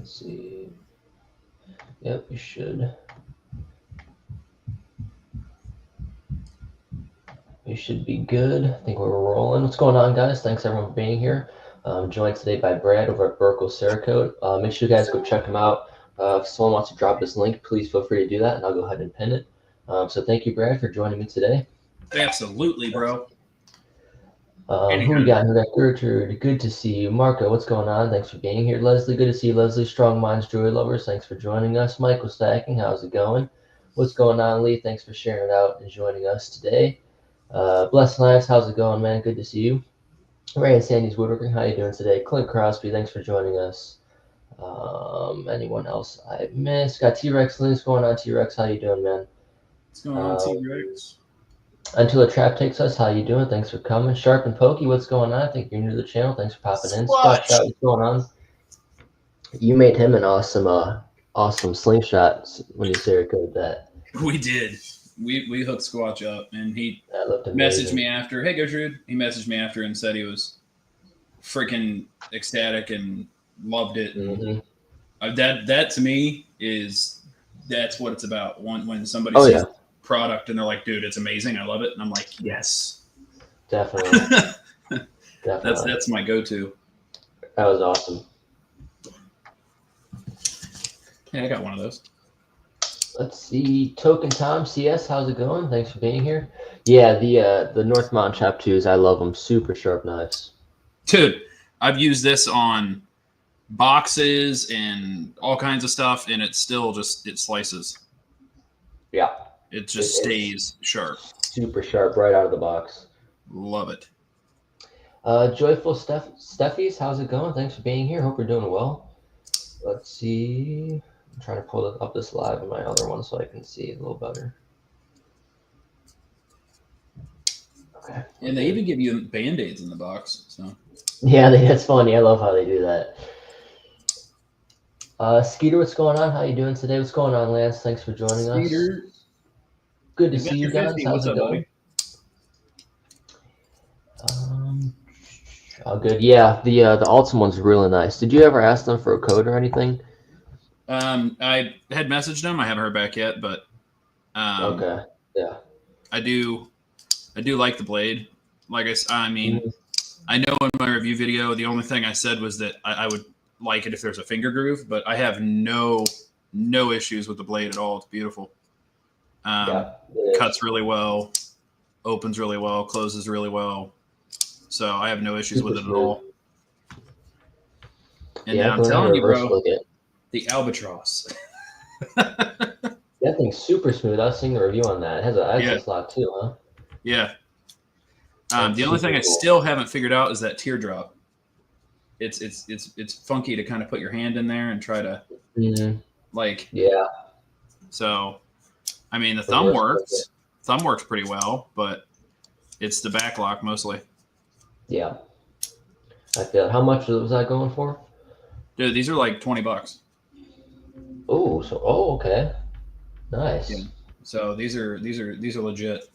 Let's see. Yep, you should. We should be good. I think we're rolling. What's going on, guys? Thanks everyone for being here. I'm joined today by Brad over at Buerkles Cerakote. Make sure you guys go check him out. If someone wants to drop his link, please feel free to do that, and I'll go ahead and pin it. So thank you, Brad, for joining me today. Absolutely, bro. Who we got? We got Gertrude. Good to see you. Marco, what's going on? Thanks for being here. Leslie, good to see you. Leslie, Strong Minds, Joy Lovers, thanks for joining us. Michael Stacking, how's it going? What's going on, Lee? Thanks for sharing it out and joining us today. Blessed Lives, how's it going, man? Good to see you. Ray and Sandy's Woodworking, how you doing today? Clint Crosby, thanks for joining us. Anyone else I missed? Got T-Rex. What's going on, T-Rex? How you doing, man? What's going on, T-Rex? Until a Trap Takes Us, how you doing? Thanks for coming. Sharp and Pokey, what's going on? I think you're new to the channel. Thanks for popping in. Squat Shot, what's going on? You made him an awesome slingshot when you Cerakote that. We did. We hooked Squatch up, and he messaged me after. Hey, Gertrude. He messaged me after and said he was freaking ecstatic and loved it. Mm-hmm. That to me that's what it's about. When somebody sees the product and they're like, "Dude, it's amazing. I love it," and I'm like, "Yes, definitely." That's my go-to. That was awesome. Yeah, I got one of those. Let's see, Token Tom CS, how's it going? Thanks for being here. Yeah, the North Mountain Chop 2s, I love them. Super sharp knives. Dude, I've used this on boxes and all kinds of stuff, and it still it slices. Yeah. It just stays sharp. Super sharp right out of the box. Love it. Joyful Steffies, how's it going? Thanks for being here. Hope you're doing well. Let's see. I'm trying to pull up this live on my other one so I can see it a little better. Okay. And they even give you Band-Aids in the box. So. Yeah, that's funny. I love how they do that. Skeeter, what's going on? How you doing today? What's going on, Lance? Thanks for joining us. Good to see you guys. How's it going? Oh, good. Yeah, the Altum one's really nice. Did you ever ask them for a code or anything? I had messaged them. I haven't heard back yet, but okay, yeah. I do like the blade. Like I mean, I know in my review video, the only thing I said was that I would like it if there's a finger groove, but I have no issues with the blade at all. It's beautiful. Cuts really well, opens really well, closes really well. So I have no issues with it at all. And now I'm telling you, bro, the Albatross. That thing's super smooth. I was seeing the review on that. It has an access lock too, huh? Yeah. The only thing I still haven't figured out is that teardrop. It's funky to kind of put your hand in there and try to like. Yeah. So, I mean, the thumb works. Thumb works pretty well, but it's the back lock mostly. Yeah. I feel it. How much was that going for? Dude, these are like $20. Okay. Nice. Yeah. So these are legit.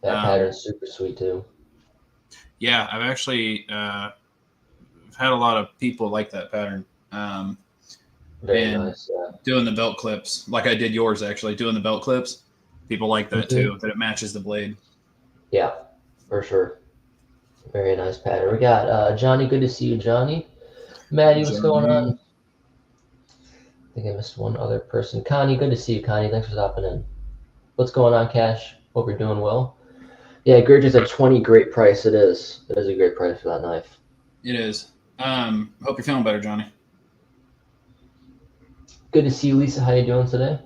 That pattern's super sweet too. Yeah, I've actually had a lot of people like that pattern. Very nice. Yeah. Doing the belt clips, like I did yours actually, doing the belt clips, people like that too, that it matches the blade. Yeah, for sure. Very nice pattern. We got Johnny. Good to see you, Johnny. Maddie, what's going on? I think I missed one other person. Connie, good to see you, Connie. Thanks for stopping in. What's going on, Cash? Hope you're doing well. Yeah, Gurge is at 20. Great price. It is. It is a great price for that knife. It is. Hope you're feeling better, Johnny. Good to see you, Lisa. How you doing today?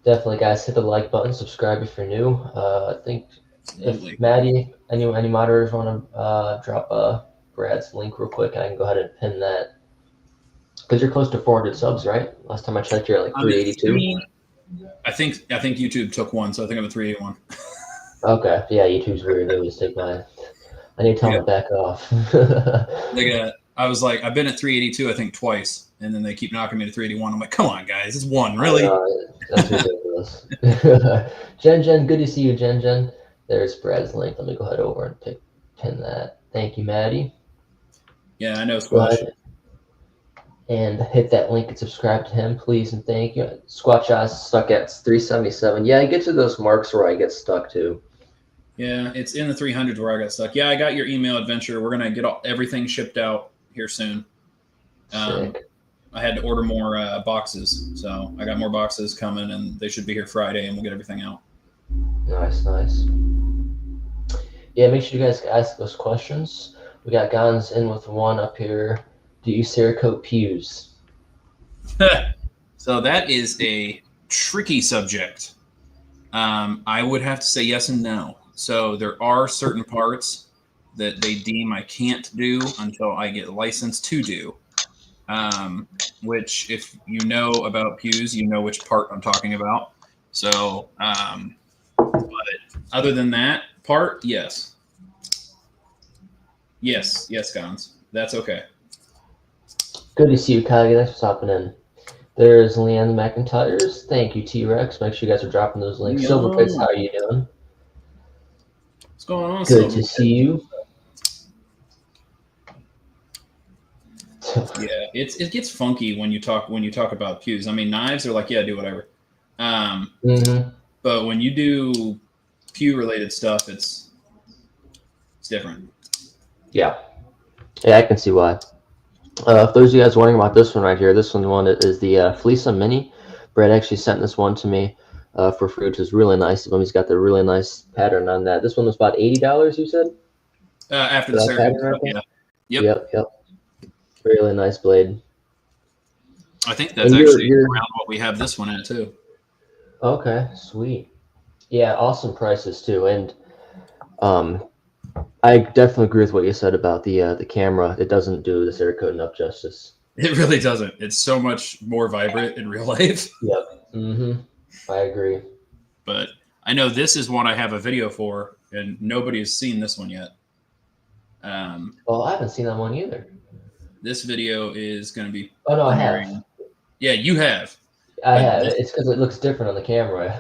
Definitely, guys, hit the like button. Subscribe if you're new. I think if Maddie, any moderators want to drop Brad's link real quick, I can go ahead and pin that. Because you're close to 400 subs, right? Last time I checked, you're at like 382. I think YouTube took one, so I think I'm at 381. Okay, yeah, YouTube's weird. They always take mine. I need to tell them to back off. I was like, I've been at 382, I think twice, and then they keep knocking me to 381. I'm like, come on, guys, it's one, really? That's ridiculous. Jen, good to see you, Jen. There's Brad's link. Let me go ahead over and pin that. Thank you, Maddie. Yeah, I know Squash. and hit that link and subscribe to him, please, and thank you. Squat shots stuck at 377. Yeah, I get to those marks where I get stuck too. Yeah, it's in the 300s where I got stuck. Yeah, I got your email adventure. We're gonna get everything shipped out here soon. Sick. I had to order more boxes, so I got more boxes coming, and they should be here Friday, and we'll get everything out. Nice, nice. Yeah, make sure you guys ask those questions. We got Gons in with one up here. Do you Cerakote pews? So that is a tricky subject. I would have to say yes and no. So there are certain parts that they deem I can't do until I get licensed to do. Which, if you know about pews, you know which part I'm talking about. So, but other than that part, yes. Yes, Gons. That's okay. Good to see you, Kage. Thanks for stopping in. There's Leanne McIntyre's. Thank you, T-Rex. Make sure you guys are dropping those links. Yo. Silverface, how are you doing? What's going on? Good to see you. Yeah, it gets funky when you talk about pews. I mean, knives are like, yeah, do whatever. But when you do pew related stuff, it's different. Yeah, I can see why. If those of you guys wondering about this one right here, this one is the Fleesa Mini. Brett actually sent this one to me for free, which is really nice of him. He's got the really nice pattern on that. This one was about $80, you said? After the Cerakote, right? Yeah. Yep. Really nice blade. I think that's actually around what we have this one at too. Okay, sweet. Yeah, awesome prices too, and I definitely agree with what you said about the camera. It doesn't do the Cerakote enough justice. It really doesn't. It's so much more vibrant in real life. Yep. I agree. But I know this is one I have a video for, and nobody has seen this one yet. Well, I haven't seen that one either. This video is going to be. Oh no, I have. Yeah, you have. I have. It's because it looks different on the camera.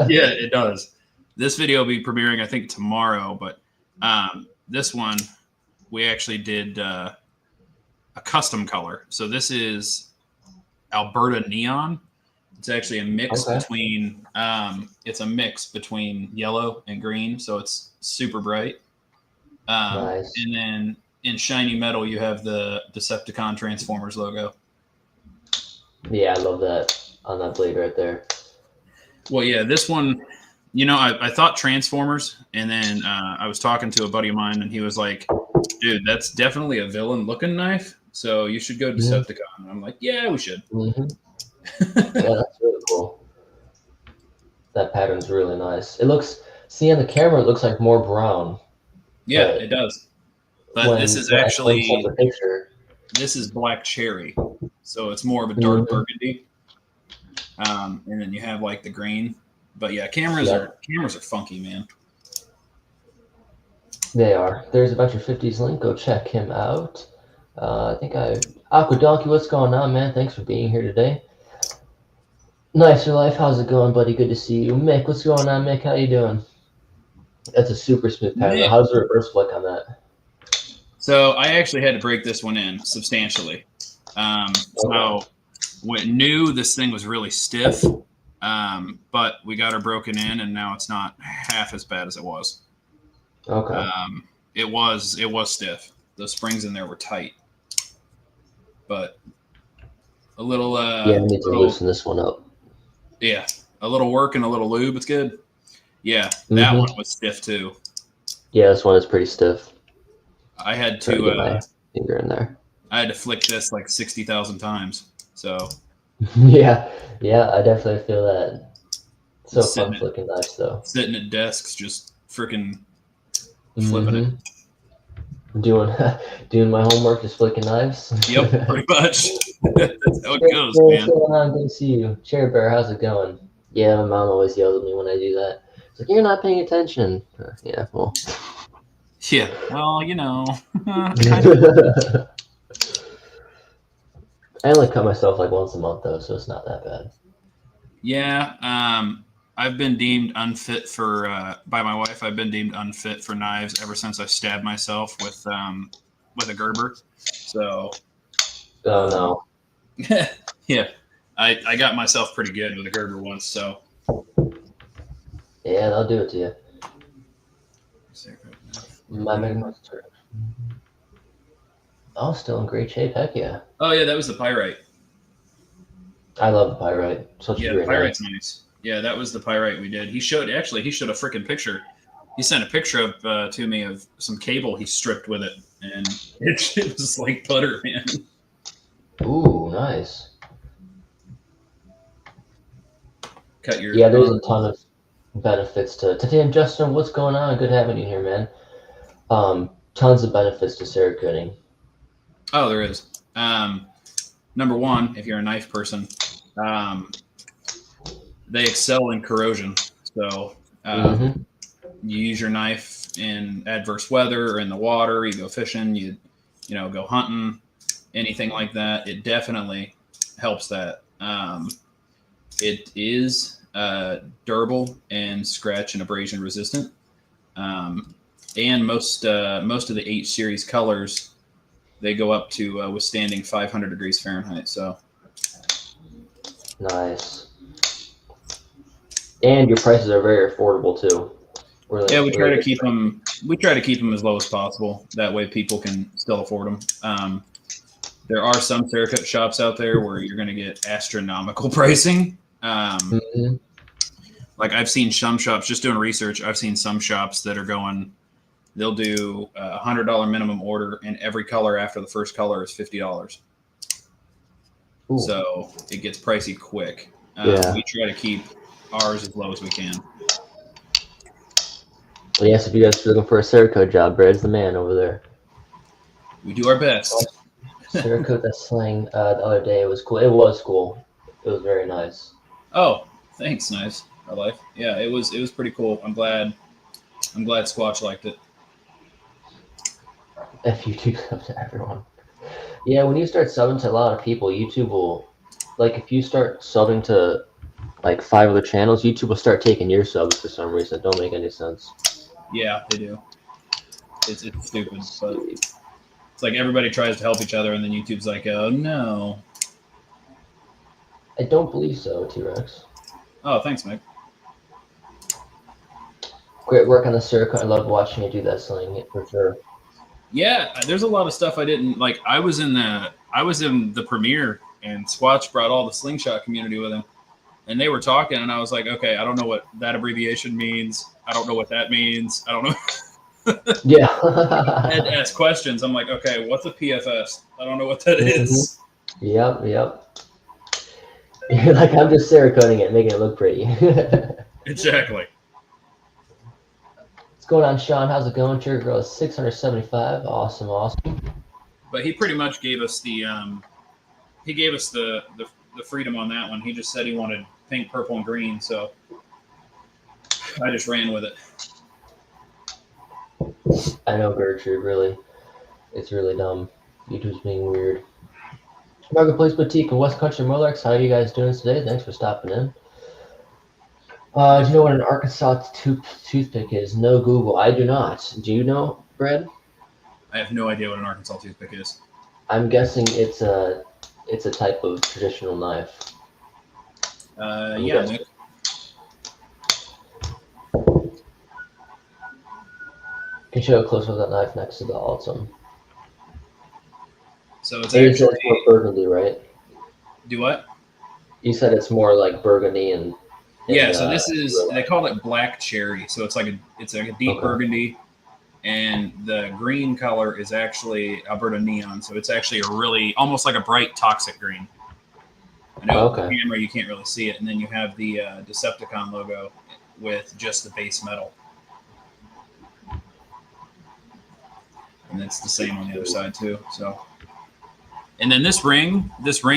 Yeah, it does. This video will be premiering, I think, tomorrow. But this one, we actually did a custom color. So this is Alberta Neon. It's actually a mix between. It's a mix between yellow and green, so it's super bright. Nice. And then in shiny metal, you have the Decepticon Transformers logo. Yeah, I love that on that blade right there. Well, yeah, this one, I thought Transformers, and then I was talking to a buddy of mine, and he was like, dude, that's definitely a villain-looking knife, so you should go Decepticon. And I'm like, yeah, we should. Yeah, that's really cool. That pattern's really nice. It looks, see on the camera, it looks like more brown. Yeah, it does. But this is actually, this is black cherry. So it's more of a dark burgundy. And then you have like the green. But yeah, cameras are funky, man. They are. There's a bunch of 50s link. Go check him out. I think Aqua Donkey, what's going on, man? Thanks for being here today. Nicer Life, how's it going, buddy? Good to see you. Mick, what's going on, Mick? How you doing? That's a super smooth pattern. Mick. How's the reverse flick on that? So I actually had to break this one in substantially. So when new, this thing was really stiff, but we got her broken in, and now it's not half as bad as it was. Okay. It was stiff. The springs in there were tight, but a little. Yeah, I need to loosen this one up. Yeah, a little work and a little lube. It's good. Yeah, that one was stiff too. Yeah, this one is pretty stiff. I had to get my finger in there. I had to flick this like 60,000 times. So. yeah, I definitely feel that. So fun flicking knives though. Sitting at desks, just freaking flipping it. Doing my homework, just flicking knives. Yep, pretty much. That's how it goes, man. What's going on? Good to see you. Cherry Bear, how's it going? Yeah, my mom always yells at me when I do that. It's like, you're not paying attention. Yeah, well. Yeah, well, I only cut myself like once a month, though, so it's not that bad. Yeah, I've been deemed unfit for, by my wife, I've been deemed unfit for knives ever since I stabbed myself with a Gerber. So. Oh, no. Yeah, I got myself pretty good with a Gerber once, so. Yeah, they'll do it to you. Oh, still in great shape. Heck yeah. Oh yeah, that was the pyrite. I love the pyrite. Such a Yeah, the great pyrite's knife. nice. Yeah, that was the pyrite we did. He showed a freaking picture. He sent a picture of to me of some cable he stripped with it, and it was like butter, man. Ooh, nice. Cut your. Yeah, there's a ton of benefits to titanium. Justin, what's going on? Good having you here, man. Tons of benefits to Cerakoting. Oh, there is. Number one, if you're a knife person, they excel in corrosion. So you use your knife in adverse weather or in the water. You go fishing. You go hunting, anything like that. It definitely helps that. It is durable and scratch and abrasion resistant. And most of the H series colors, they go up to withstanding 500 degrees Fahrenheit. So nice. And your prices are very affordable too. Really, yeah, we try to keep them. We try to keep them as low as possible. That way, people can still afford them. There are some Cerakote shops out there where you're going to get astronomical pricing. Like I've seen some shops, just doing research, I've seen some shops that are going, they'll do $100 minimum order, and every color after the first color is $50. Ooh. So it gets pricey quick. Yeah. We try to keep ours as low as we can. Well, yes, if you guys are looking for a Cerakote job, Brad's the man over there. We do our best. Cerakote that slang the other day, it was cool. It was cool. It was very nice. Oh, thanks, nice. Our life. Yeah, it was pretty cool. I'm glad Squatch liked it. If YouTube subs to everyone. Yeah, when you start subbing to a lot of people, YouTube will, like, if you start subbing to like 5 other channels, YouTube will start taking your subs for some reason. It don't make any sense. Yeah, they do. It's stupid, but it's like everybody tries to help each other, and then YouTube's like, oh no. I don't believe so, T-Rex. Oh, thanks, Mike. Great work on the Cerakote. I love watching you do that sling for sure. Yeah, there's a lot of stuff I didn't like. I was in the premiere, and Squatch brought all the slingshot community with him, and they were talking, and I was like, okay, I don't know what that abbreviation means. I don't know what that means. I don't know. Yeah. I had to ask questions. I'm like, okay, what's a PFS? I don't know what that is. Yep. You're like, I'm just Cerakoting it, making it look pretty. Exactly. What's going on, Sean? How's it going? Trigger Girl is 675. Awesome. But he pretty much gave us the freedom on that one. He just said he wanted pink, purple, and green, so I just ran with it. I know, Gertrude, really. It's really dumb. YouTube's being weird. Marketplace Boutique in West Country Molex. How are you guys doing today? Thanks for stopping in. Do you know what an Arkansas toothpick is? No Google. I do not. Do you know, Brad? I have no idea what an Arkansas toothpick is. I'm guessing it's a type of traditional knife. Yeah, Nick. Can show a close of that knife next to the Altum. So it's actually more burgundy, right? Do what? You said it's more like burgundy and yeah. So this is they call it black cherry. So it's like a deep burgundy, and the green color is actually Alberta neon. So it's actually a really almost like a bright toxic green. I know the camera you can't really see it, and then you have the Decepticon logo with just the base metal. And it's the same on the other side too. So, and then this ring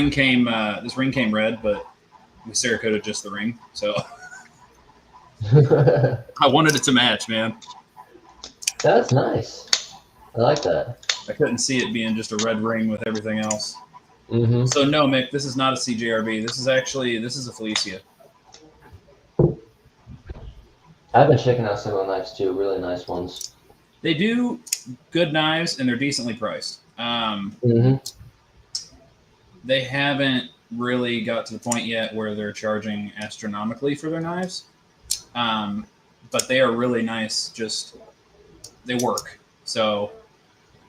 came red, but we Cerakoted just the ring. So I wanted it to match, man. That's nice. I like that. I couldn't see it being just a red ring with everything else. Mm-hmm. So no, Mick, this is not a CJRB. This is a Felicia. I've been checking out some of the knives too. Really nice ones. They do good knives, and they're decently priced. They haven't really got to the point yet where they're charging astronomically for their knives. But they are really nice. Just they work. So,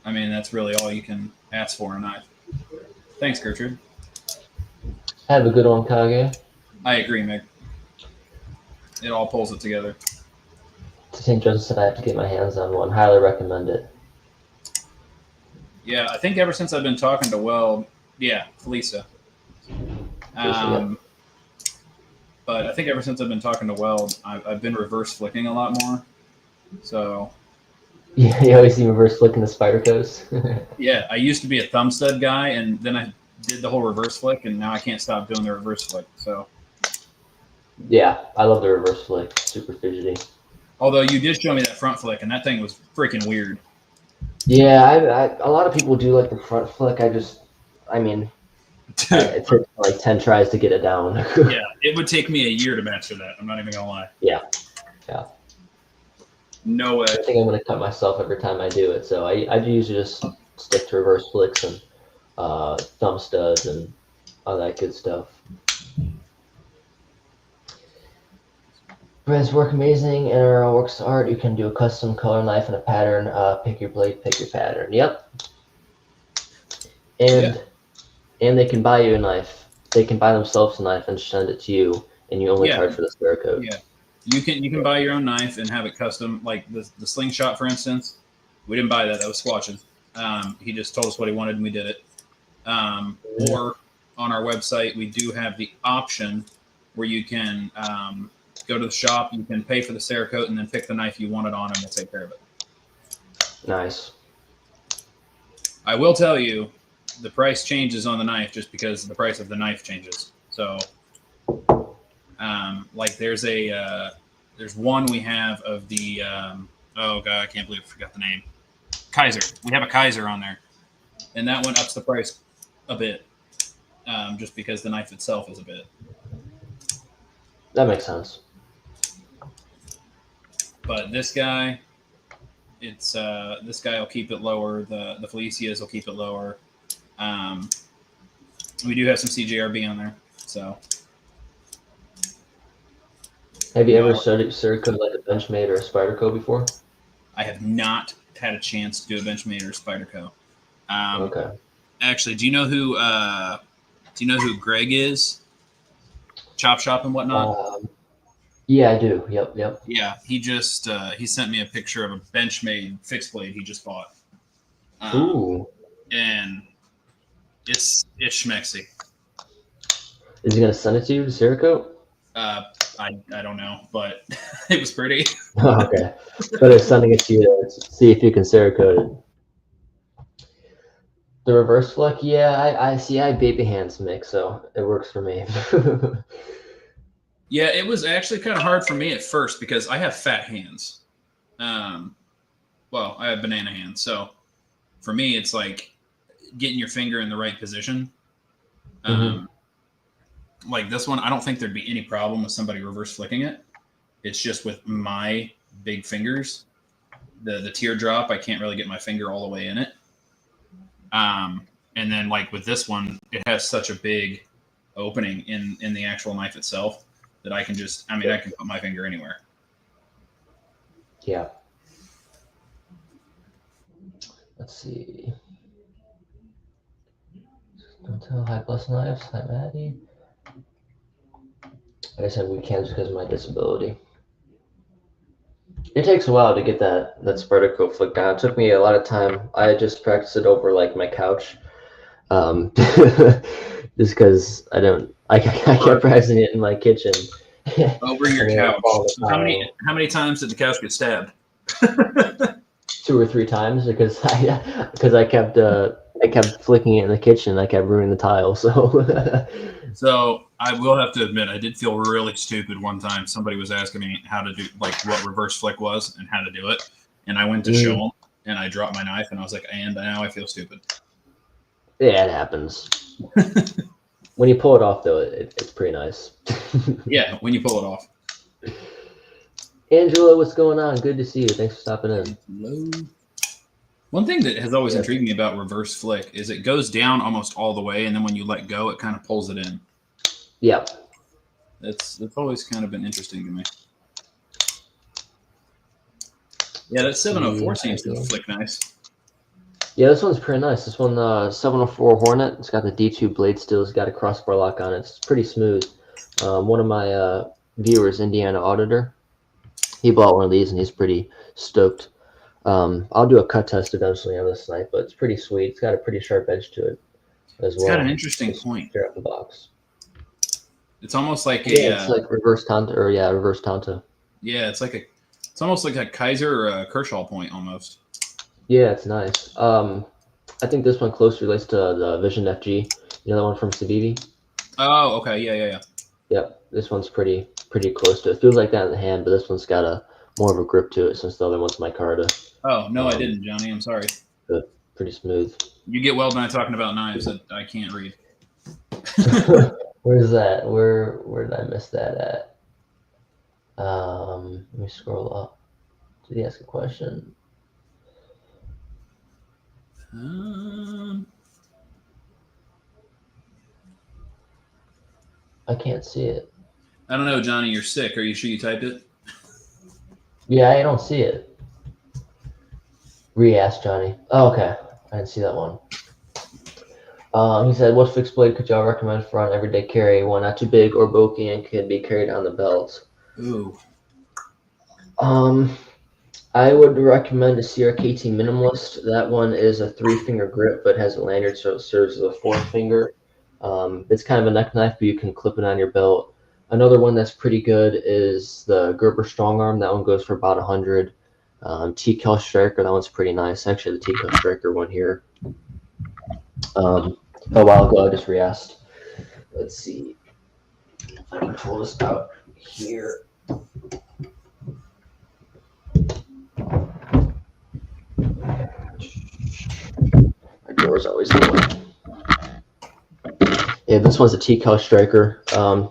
I mean, that's really all you can ask for in a knife. Thanks, Gertrude. Have a good one, Kage. I agree, Mick. It all pulls it together. To St. Joseph, I have to get my hands on one. Highly recommend it. Yeah, I think ever since I've been talking to Weld, Felisa. But I think ever since I've been talking to Weld, I've been reverse flicking a lot more. So. Yeah, you always see reverse flicking the Spydercos. Yeah, I used to be a thumb stud guy, and then I did the whole reverse flick, and now I can't stop doing the reverse flick. So. Yeah, I love the reverse flick. Super fidgety. Although you did show me that front flick, and that thing was freaking weird. Yeah, a lot of people do like the front flick. I mean, it took like 10 tries to get it down. Yeah, it would take me a year to master that. I'm not even going to lie. Yeah. No way. I think I'm going to cut myself every time I do it. So I usually just stick to reverse flicks and thumb studs and all that good stuff. Brands work amazing and are all works of art. You can do a custom color knife and a pattern. Pick your blade, pick your pattern. Yep. And they can buy you a knife. They can buy themselves a knife and send it to you, and you only charge for the Cerakote. Yeah. You can buy your own knife and have it custom, like the slingshot, for instance. We didn't buy that; that was Squatch's. He just told us what he wanted, and we did it. Or on our website, we do have the option where you can go to the shop, you can pay for the Cerakote, and then pick the knife you want it on, and we'll take care of it. Nice. I will tell you, the price changes on the knife just because the price of the knife changes. So. Like there's one we have of the oh god, I can't believe I forgot the name. Kaiser. We have a Kaiser on there, and that one ups the price a bit, just because the knife itself is a bit. That makes sense. But this guy, this guy will keep it lower. The Felicias will keep it lower. We do have some CJRB on there, so. Have you ever studied Cerakote like a Benchmade or a Spyderco before? I have not had a chance to do a Benchmade or a Spyderco. Okay. Actually, do you know who Greg is? Chop Shop and whatnot. Yeah, I do. Yep. Yeah, he just he sent me a picture of a Benchmade fixed blade he just bought. Ooh. And it's schmexy. Is he gonna send it to you, the Cerakote? I don't know, but it was pretty. Oh, okay. But they're sending it to you to see if you can Cerakote it. The reverse flick, yeah, I see. I have baby hands, Mick, so it works for me. Yeah, it was actually kind of hard for me at first because I have fat hands. Well, I have banana hands, so for me, it's like getting your finger in the right position. Like this one, I don't think there'd be any problem with somebody reverse flicking it. It's just with my big fingers, the teardrop, I can't really get my finger all the way in it. And then like with this one, it has such a big opening in the actual knife itself that I can just, I can put my finger anywhere. Yeah. Let's see. Don't tell. Hi, Plus Knives. Hi, Maddie. I guess I have weekends because of my disability. It takes a while to get that Spyderco flick down. It took me a lot of time. I just practiced it over like my couch, just because I kept practicing it in my kitchen. Over your couch. How many times did the couch get stabbed? 2 or 3 times because I kept flicking it in the kitchen. I kept ruining the tile. So I will have to admit, I did feel really stupid one time. Somebody was asking me how to do, like, what reverse flick was and how to do it. And I went to show them, and I dropped my knife, and I was like, and now I feel stupid. Yeah, it happens. When you pull it off, though, it's pretty nice. Yeah, when you pull it off. Angela, what's going on? Good to see you. Thanks for stopping in. Hello. One thing that has always intrigued me about reverse flick is it goes down almost all the way, and then when you let go, it kind of pulls it in. Yeah. That's always kind of been interesting to me. Yeah, that 704 seems to flick nice. Yeah, this one's pretty nice. This one, 704 Hornet. It's got the D2 blade steel. It's got a crossbar lock on it. It's pretty smooth. One of my viewers, Indiana Auditor, he bought one of these and he's pretty stoked. I'll do a cut test eventually on this knife, but it's pretty sweet. It's got a pretty sharp edge to it as well. It's got an interesting point. Straight out the box. It's almost like it's like reverse Tanta, reverse Tanta. Yeah, it's almost like a Kaiser or a Kershaw point almost. Yeah, it's nice. I think this one closely relates to the Vision FG. You know that one from Civivi? Oh, okay. Yeah. Yep. This one's pretty close to it. Feels like that in the hand, but this one's got a more of a grip to it since the other one's micarta. Oh, no, I didn't, Johnny. I'm sorry. Good. Pretty smooth. You get Weld and I talking about knives that I can't read. Where's that? Where did I miss that at? Let me scroll up. Did he ask a question? I can't see it. I don't know, Johnny. You're sick. Are you sure you typed it? Yeah, I don't see it. Re-ask Johnny. Oh, okay. I didn't see that one. He said, what fixed blade could y'all recommend for an everyday carry? One not too big or bulky and can be carried on the belt. Ooh. I would recommend a Cerakote Minimalist. That one is a 3-finger grip, but has a lanyard, so it serves as a 4th finger. It's kind of a neck knife, but you can clip it on your belt. Another one that's pretty good is the Gerber Strong Arm. That one goes for about 100. T-Cal Striker, that one's pretty nice. Actually, the T-Cal Striker one here. A while ago, I just re-asked. Let's see if I can pull this out here. My door's always open. Yeah, this one's a T-Cal Striker.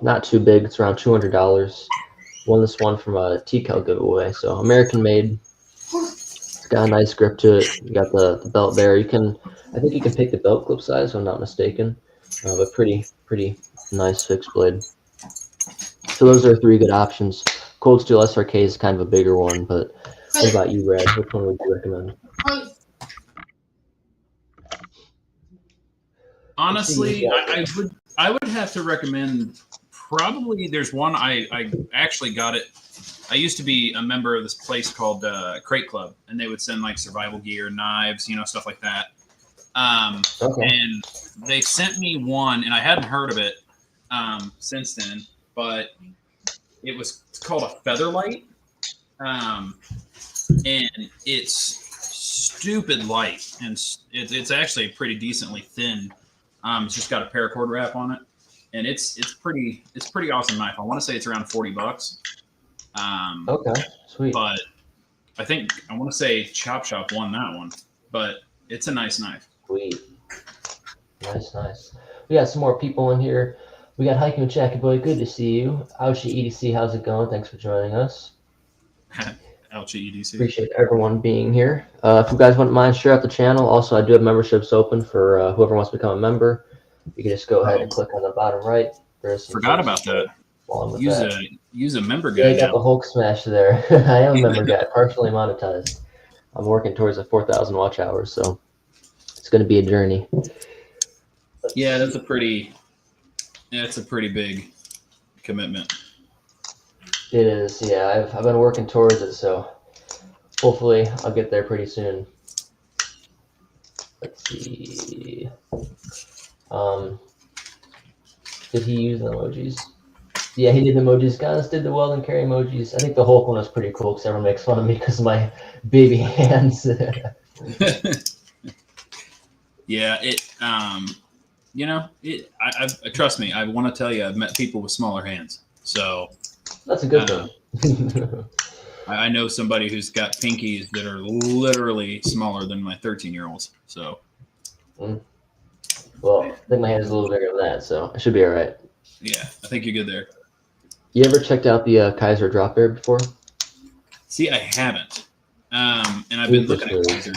Not too big. It's around $200. Won this one from a T-Cal giveaway. So American made. It's got a nice grip to it. You got the belt there. I think you can pick the belt clip size, if I'm not mistaken. But pretty nice fixed blade. So those are 3 good options. Cold Steel SRK is kind of a bigger one, but what about you, Brad? Which one would you recommend? Honestly, I would have to recommend probably there's one I actually got it. I used to be a member of this place called Crate Club, and they would send like survival gear, knives, stuff like that. Okay. And they sent me one, and I hadn't heard of it since then, but it's called a Featherlight, and it's stupid light, and it's actually pretty decently thin. It's just got a paracord wrap on it, and it's pretty awesome knife. I want to say it's around $40. Okay, sweet. But I want to say Chop Shop won that one, but it's a nice knife. Sweet. Nice. We got some more people in here. We got Hiking with Jackie Boy. Good to see you. Ouchie EDC, how's it going? Thanks for joining us. Ouchie EDC. Appreciate everyone being here. If you guys wouldn't mind, share out the channel. Also, I do have memberships open for whoever wants to become a member. You can just go ahead and click on the bottom right. Forgot about that. Use a member guide. Yeah, you got the Hulk smash there. I am a member guide, partially monetized. I'm working towards the 4,000 watch hours, so it's going to be a journey. Yeah, it's a pretty big commitment. It is, yeah. I've been working towards it, so hopefully I'll get there pretty soon. Let's see. Did he use emojis? Yeah, he did emojis. Guys did the Weldandcarry emojis. I think the Hulk one was pretty cool because everyone makes fun of me because of my baby hands. Yeah, trust me, I want to tell you, I've met people with smaller hands. So that's a good thing. I know somebody who's got pinkies that are literally smaller than my 13-year-olds. So, well, I think my hand is a little bigger than that, so I should be all right. Yeah, I think you're good there. You ever checked out the Kaiser drop bear before? See, I haven't. And I've been looking at Kaiser.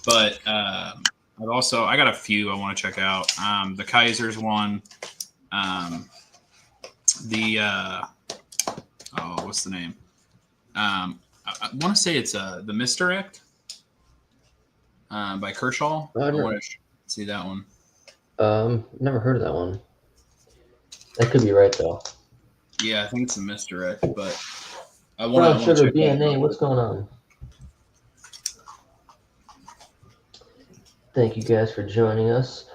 But I got a few I want to check out. The Kaiser's one. What's the name? I want to say it's the Misdirect by Kershaw. I want to see that one. Never heard of that one. That could be right though. Yeah, I think it's the Misdirect, but I want to Sugar BNA. What's going on? Thank you guys for joining us.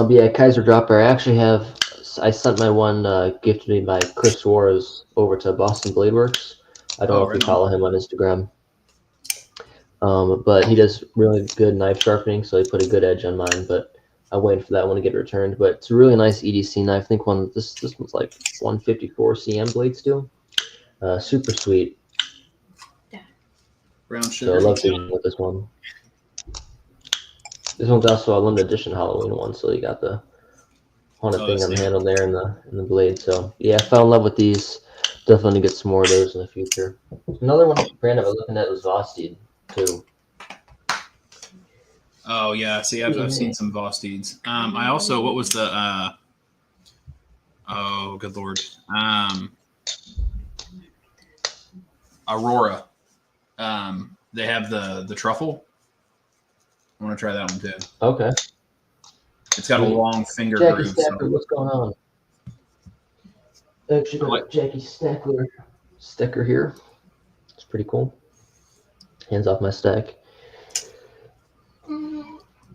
Yeah, Kaiser Dropper. I sent my one gift to me by Chris Suarez over to Boston Blade Works. I don't know if you follow him on Instagram. But he does really good knife sharpening, so he put a good edge on mine. But I'm waiting for that one to get returned. But it's a really nice EDC knife. I think this one's like 154 cm blade steel. Super sweet. Brown sugar. So I love fishing with this one. This one's also a limited edition Halloween one, so you got the haunted thing on the handle there and the blade. So yeah, I fell in love with these. Definitely get some more of those in the future. Another one brand I was looking at was Vosteed too. Oh yeah, see, I've seen some Vosteeds. I also, what was the? Oh, good lord. Aurora. They have the truffle. I want to try that one too. Okay. It's got a long finger Jackie groove. Stackler, what's going on? Actually got a Jackie Stackler sticker here. It's pretty cool. Hands off my stack.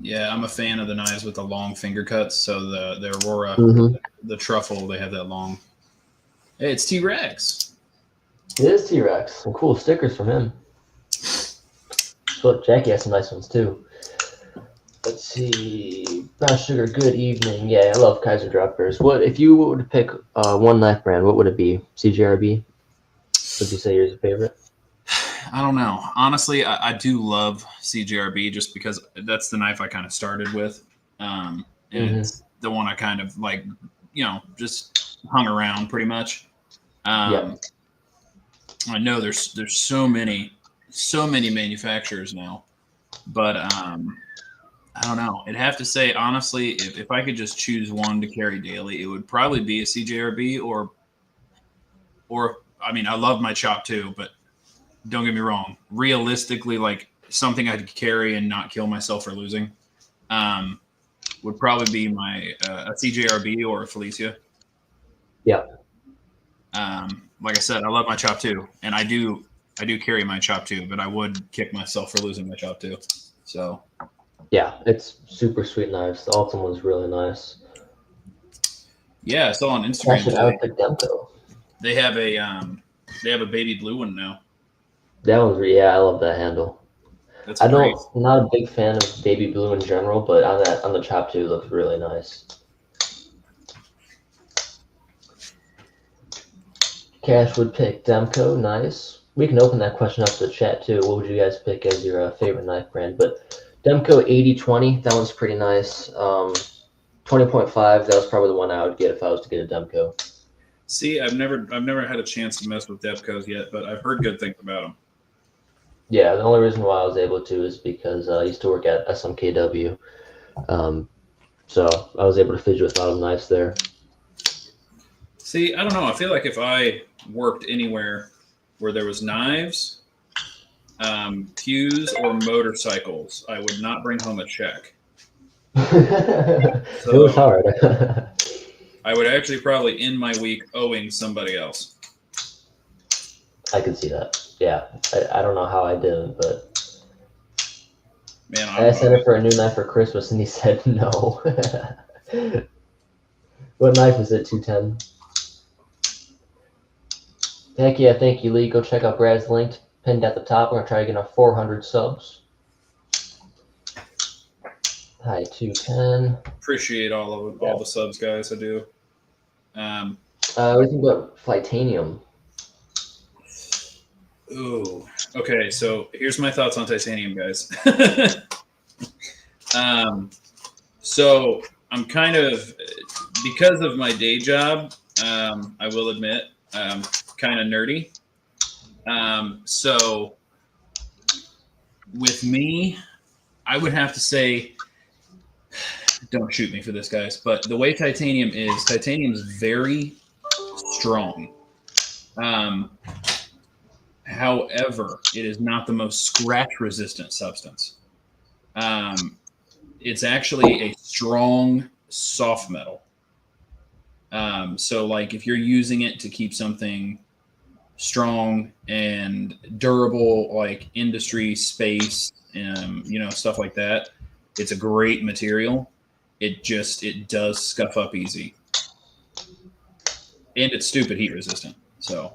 Yeah, I'm a fan of the knives with the long finger cuts. So the Aurora, the truffle, they have that long. Hey, it's T-Rex. It is T-Rex. Some cool stickers from him. But Jackie has some nice ones too. Let's see. Brown Sugar, good evening. Yeah, I love Kaiser Droppers. What if you were to pick one knife brand? What would it be? CJRB? Would you say yours a favorite? I don't know. Honestly, I do love CJRB just because that's the knife I kind of started with, and it's the one I kind of like, just hung around pretty much. I know there's so many manufacturers now, but I don't know. I'd have to say, honestly, if I could just choose one to carry daily, it would probably be a CJRB or I mean, I love my chop too, but don't get me wrong. Realistically, like something I could carry and not kill myself for losing would probably be my a CJRB or a Felicia. Yeah. Like I said, I love my chop too, and I do carry my chop too, but I would kick myself for losing my chop too. So. Yeah, it's super sweet knives. The Ultim one's really nice. Yeah, I saw on Instagram. Demko. They have a baby blue one now. That one's I love that handle. I'm not a big fan of baby blue in general, but on the chop too looks really nice. Cash would pick Demko, nice. We can open that question up to the chat too. What would you guys pick as your favorite knife brand? But Demko 8020, that one's pretty nice. 20.5, that was probably the one I would get if I was to get a Demko. See, I've never had a chance to mess with Demkos yet, but I've heard good things about them. Yeah, the only reason why I was able to is because I used to work at SMKW. So I was able to fidget with a lot of knives there. See, I don't know. I feel like if I worked anywhere where there was knives, pews, or motorcycles, I would not bring home a check. It was hard. I would actually probably end my week owing somebody else. I could see that. Yeah. I don't know how I didn't, but man, I sent her for a new knife for Christmas and he said no. What knife is it? 210? Heck yeah, thank you, Lee. Go check out Brad's link pinned at the top. We're gonna try to get our 400 subs. Hi, 210. Appreciate all the subs, guys. I do. What do you think about Titanium? Ooh. Okay, so here's my thoughts on Titanium, guys. So I'm kind of, because of my day job, I will admit, kind of nerdy. So with me, I would have to say, don't shoot me for this, guys, but the way titanium is very strong. However, it is not the most scratch-resistant substance. It's actually a strong soft metal. So, like, if you're using it to keep something strong and durable, like industry, space, stuff like that, it's a great material. It does scuff up easy, and it's stupid heat resistant. So,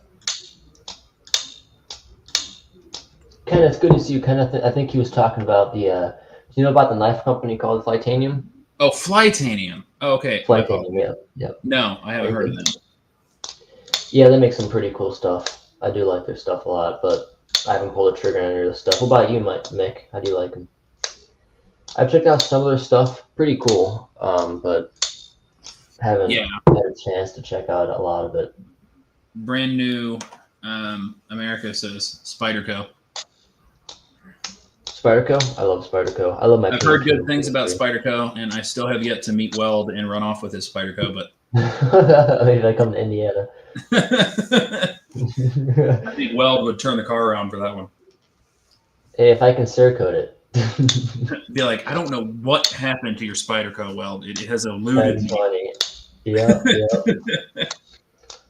Ken, it's good to see you. Ken, I think he was talking about the. Do you know about the knife company called Flytanium? Oh, Flytanium. Oh, okay. Flytanium, yeah. No, I haven't heard of them. Yeah, they make some pretty cool stuff. I do like their stuff a lot, but I haven't pulled the trigger on any of their stuff. What about you, Mick? How do you like them? I've checked out some of their stuff. Pretty cool, but haven't had a chance to check out a lot of it. Brand new America says Spyderco. Spyderco? I love Spyderco. I love my. I've heard good things about Spyderco, and I still have yet to meet Weld and run off with his Spyderco, but maybe I come to Indiana. I think Weld would turn the car around for that one. Hey, if I can Cerakote it. Be like, I don't know what happened to your Spyderco, Weld. It has eluded me. That's funny. Yeah.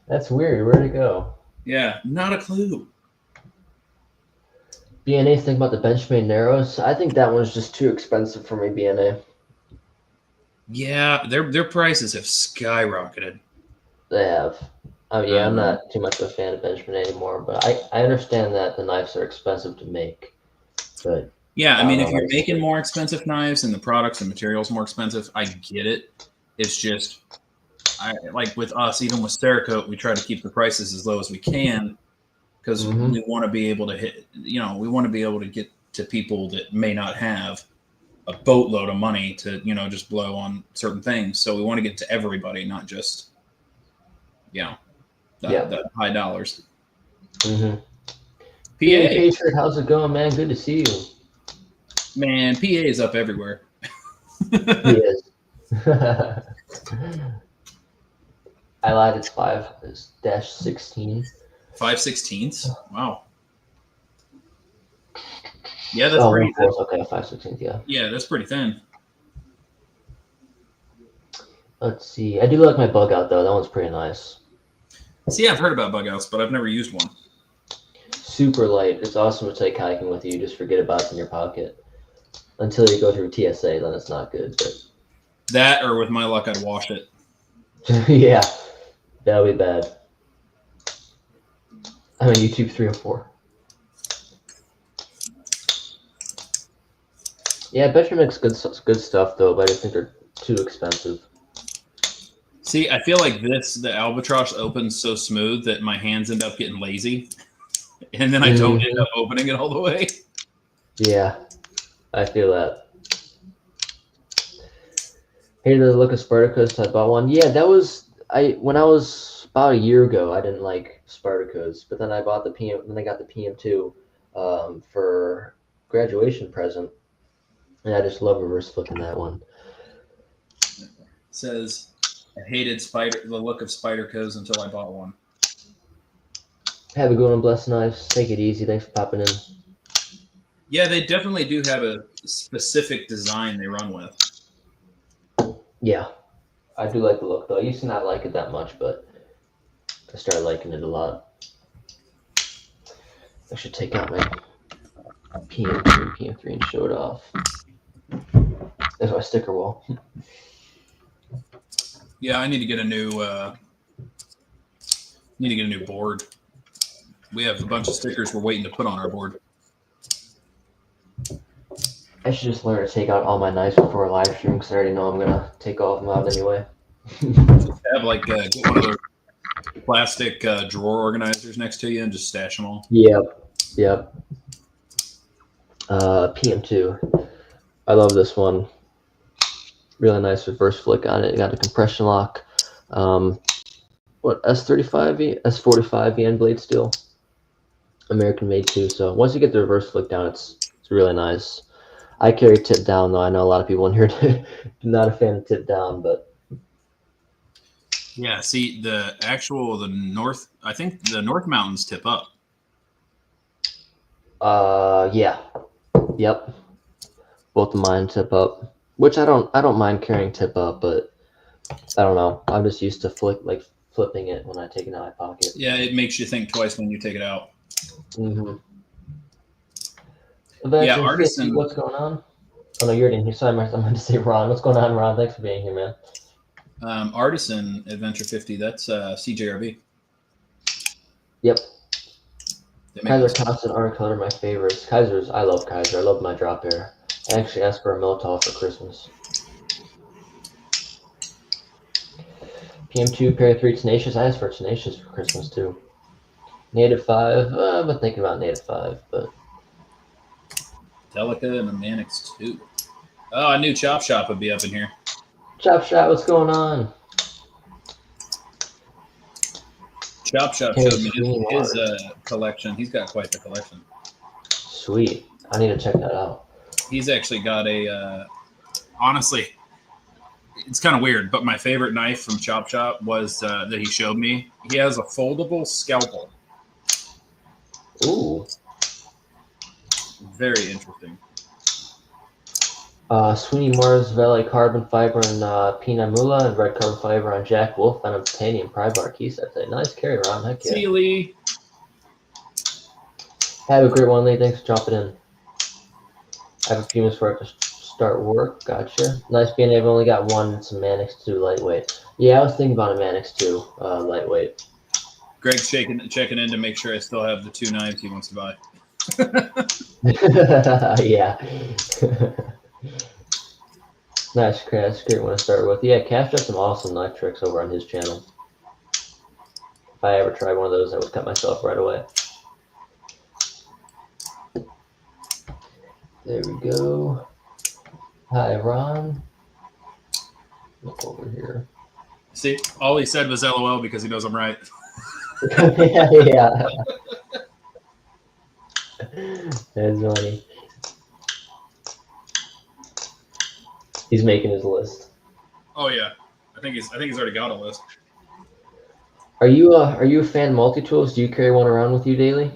That's weird. Where'd it go? Yeah, not a clue. BNA think about the Benchmade Narrows. I think that one's just too expensive for me, BNA. Yeah, their prices have skyrocketed. They have. I'm not too much of a fan of Benchmade anymore, but I understand that the knives are expensive to make. But yeah, I mean, if you're making more expensive knives and the products and materials more expensive, I get it. It's just, like with us, even with Cerakote, we try to keep the prices as low as we can because we want to be able to hit, we want to be able to get to people that may not have a boatload of money to, just blow on certain things. So we want to get to everybody, not just, the high dollars. PA, Patriot, how's it going, man? Good to see you. Man, PA is up everywhere. He is. I lied, it's 5-16. 5/16? Wow. Yeah, that's pretty thin. Okay, 5/16, yeah. Yeah, that's pretty thin. Let's see. I do like my bug out, though. That one's pretty nice. See, I've heard about bug outs, but I've never used one. Super light. It's awesome to take hiking with you. Just forget about it in your pocket. Until you go through TSA, then it's not good. But that, or with my luck, I'd wash it. Yeah, that would be bad. I'm on YouTube 304. Yeah, Betcher makes good stuff, though, but I just think they're too expensive. See, I feel like the Albatross opens so smooth that my hands end up getting lazy, and then I don't end up opening it all the way. Yeah, I feel that. Hated the look of Spartacus. I bought one. Yeah, that was when I was about a year ago. I didn't like Spartacus, but then I bought the PM. Then I got the PM2 for graduation present, and I just love reverse flipping that one. It says, I hated the look of Spydercos until I bought one. Have a good one, blessed knives. Take it easy. Thanks for popping in. Yeah, they definitely do have a specific design they run with. Yeah, I do like the look, though. I used to not like it that much, but I started liking it a lot. I should take out my PM3 and show it off. There's my sticker wall. Yeah, I need to get a new board. We have a bunch of stickers we're waiting to put on our board. I should just learn to take out all my knives before a live stream because I already know I'm gonna take all of them out anyway. Have get one of those plastic drawer organizers next to you and just stash them all. Yep. PM2. I love this one. Really nice reverse flick on it. You got a compression lock. S35V, S45 end blade steel. American made too. So once you get the reverse flick down, it's really nice. I carry tip down though. I know a lot of people in here not a fan of tip down, but yeah. See, the north. I think the North Mountains tip up. Yeah, yep. Both of mine tip up, which I don't mind carrying tip up, but I don't know. I'm just used to flipping it when I take it out of my pocket. Yeah, it makes you think twice when you take it out. Mm-hmm. Yeah, Adventure 50, Artisan. what's going on? Oh no, you're in here. Sorry, I'm going to say Ron. What's going on, Ron? Thanks for being here, man. Artisan Adventure 50. That's CJRB. Yep. Kaiser Constant Arcode are my favorites. I love Kaiser. I love my drop air. I actually asked for a Miltov for Christmas. PM2 Pair 3 Tenacious. I asked for Tenacious for Christmas too. Native 5. I've been thinking about Native 5, but. Delica and a Manix 2. Oh, I knew Chop Shop would be up in here. Chop Shop, what's going on? Chop Shop showed me his collection. He's got quite the collection. Sweet. I need to check that out. He's actually got a, honestly, it's kind of weird, but my favorite knife from Chop Shop was that he showed me. He has a foldable scalpel. Ooh. Very interesting. Sweeney Moore's Valley Carbon Fiber and Peanut Mula and Red Carbon Fiber on Jack Wolf and Titanium Pry Bar key set. Nice carry, Ron. Heck yeah. See you, Lee. Have a great one, Lee. Thanks for jumping in. I have a few minutes for it to start work. Gotcha. Nice being able to only got one and some Manix 2 lightweight. Yeah, I was thinking about a Manix 2 lightweight. Greg's checking in to make sure I still have the 2 knives he wants to buy. Yeah. Nice, Cass. Great one to start with. Yeah, Cass does some awesome knife tricks over on his channel. If I ever tried one of those, I would cut myself right away. There we go. Hi, Ron. Look over here. See, all he said was LOL because he knows I'm right. Yeah. That's funny. He's making his list. Oh yeah, I think he's already got a list. Are you a fan of multi-tools? Do you carry one around with you daily?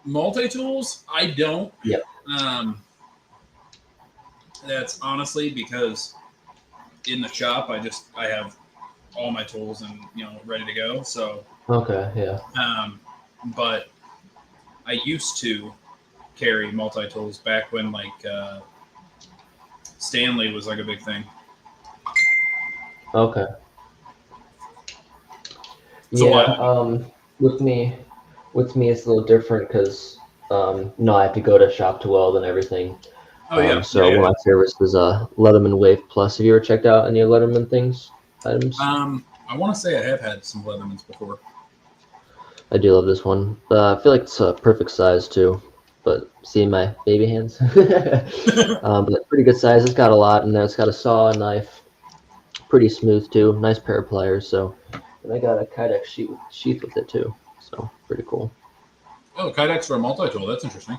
Multi-tools? I don't. Yep. That's honestly because in the shop I have all my tools and ready to go. So okay, yeah. But I used to carry multi-tools back when Stanley was like a big thing. Okay. So yeah. With me it's a little different because I have to go to shop to weld and everything. Oh yeah. So one of my favorites is Leatherman Wave Plus. Have you ever checked out any Leatherman items? I want to say I have had some Leathermans before. I do love this one. I feel like it's a perfect size too. But see my baby hands. But pretty good size. It's got a lot in there. It's got a saw, a knife. Pretty smooth too. Nice pair of pliers. So, and I got a Kydex sheath with it too. So pretty cool. Oh, Kydex for a multi-tool. That's interesting.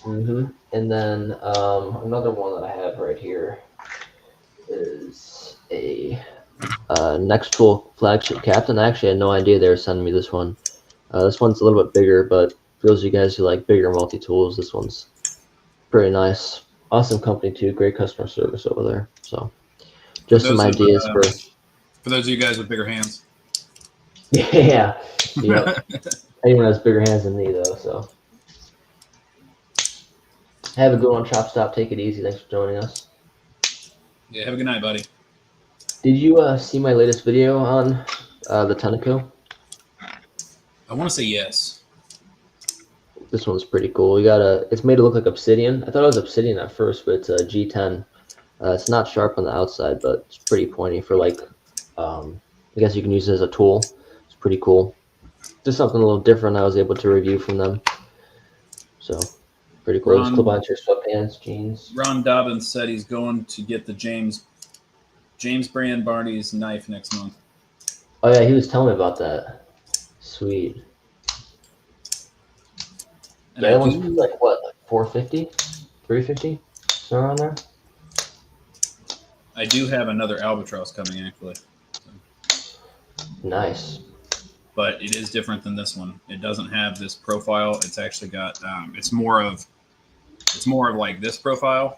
Mm-hmm. And then another one that I have right here is a Next Tool Flagship Captain. I actually had no idea they were sending me this one. This one's a little bit bigger, but for those of you guys who like bigger multi-tools, this one's pretty nice. Awesome company too. Great customer service over there. So just some ideas for those of you guys with bigger hands. Yeah. Yep. Anyone has bigger hands than me though, so. Have a good one, Chop Stop. Take it easy. Thanks for joining us. Yeah, have a good night, buddy. Did you see my latest video on the Tenneco? I want to say yes. This one's pretty cool. It's made to look like obsidian. I thought it was obsidian at first, but it's a G10. It's not sharp on the outside, but it's pretty pointy for I guess you can use it as a tool. It's pretty cool. Just something a little different I was able to review from them. So pretty cool. Just clip onto your sweatpants, jeans. Ron Dobbins said he's going to get the James Brand Barney's knife next month. Oh yeah, he was telling me about that. Sweet. And that one's like what, like $450? 350, somewhere around there. I do have another albatross coming actually. Nice. But it is different than this one. It doesn't have this profile. It's actually got it's more of like this profile,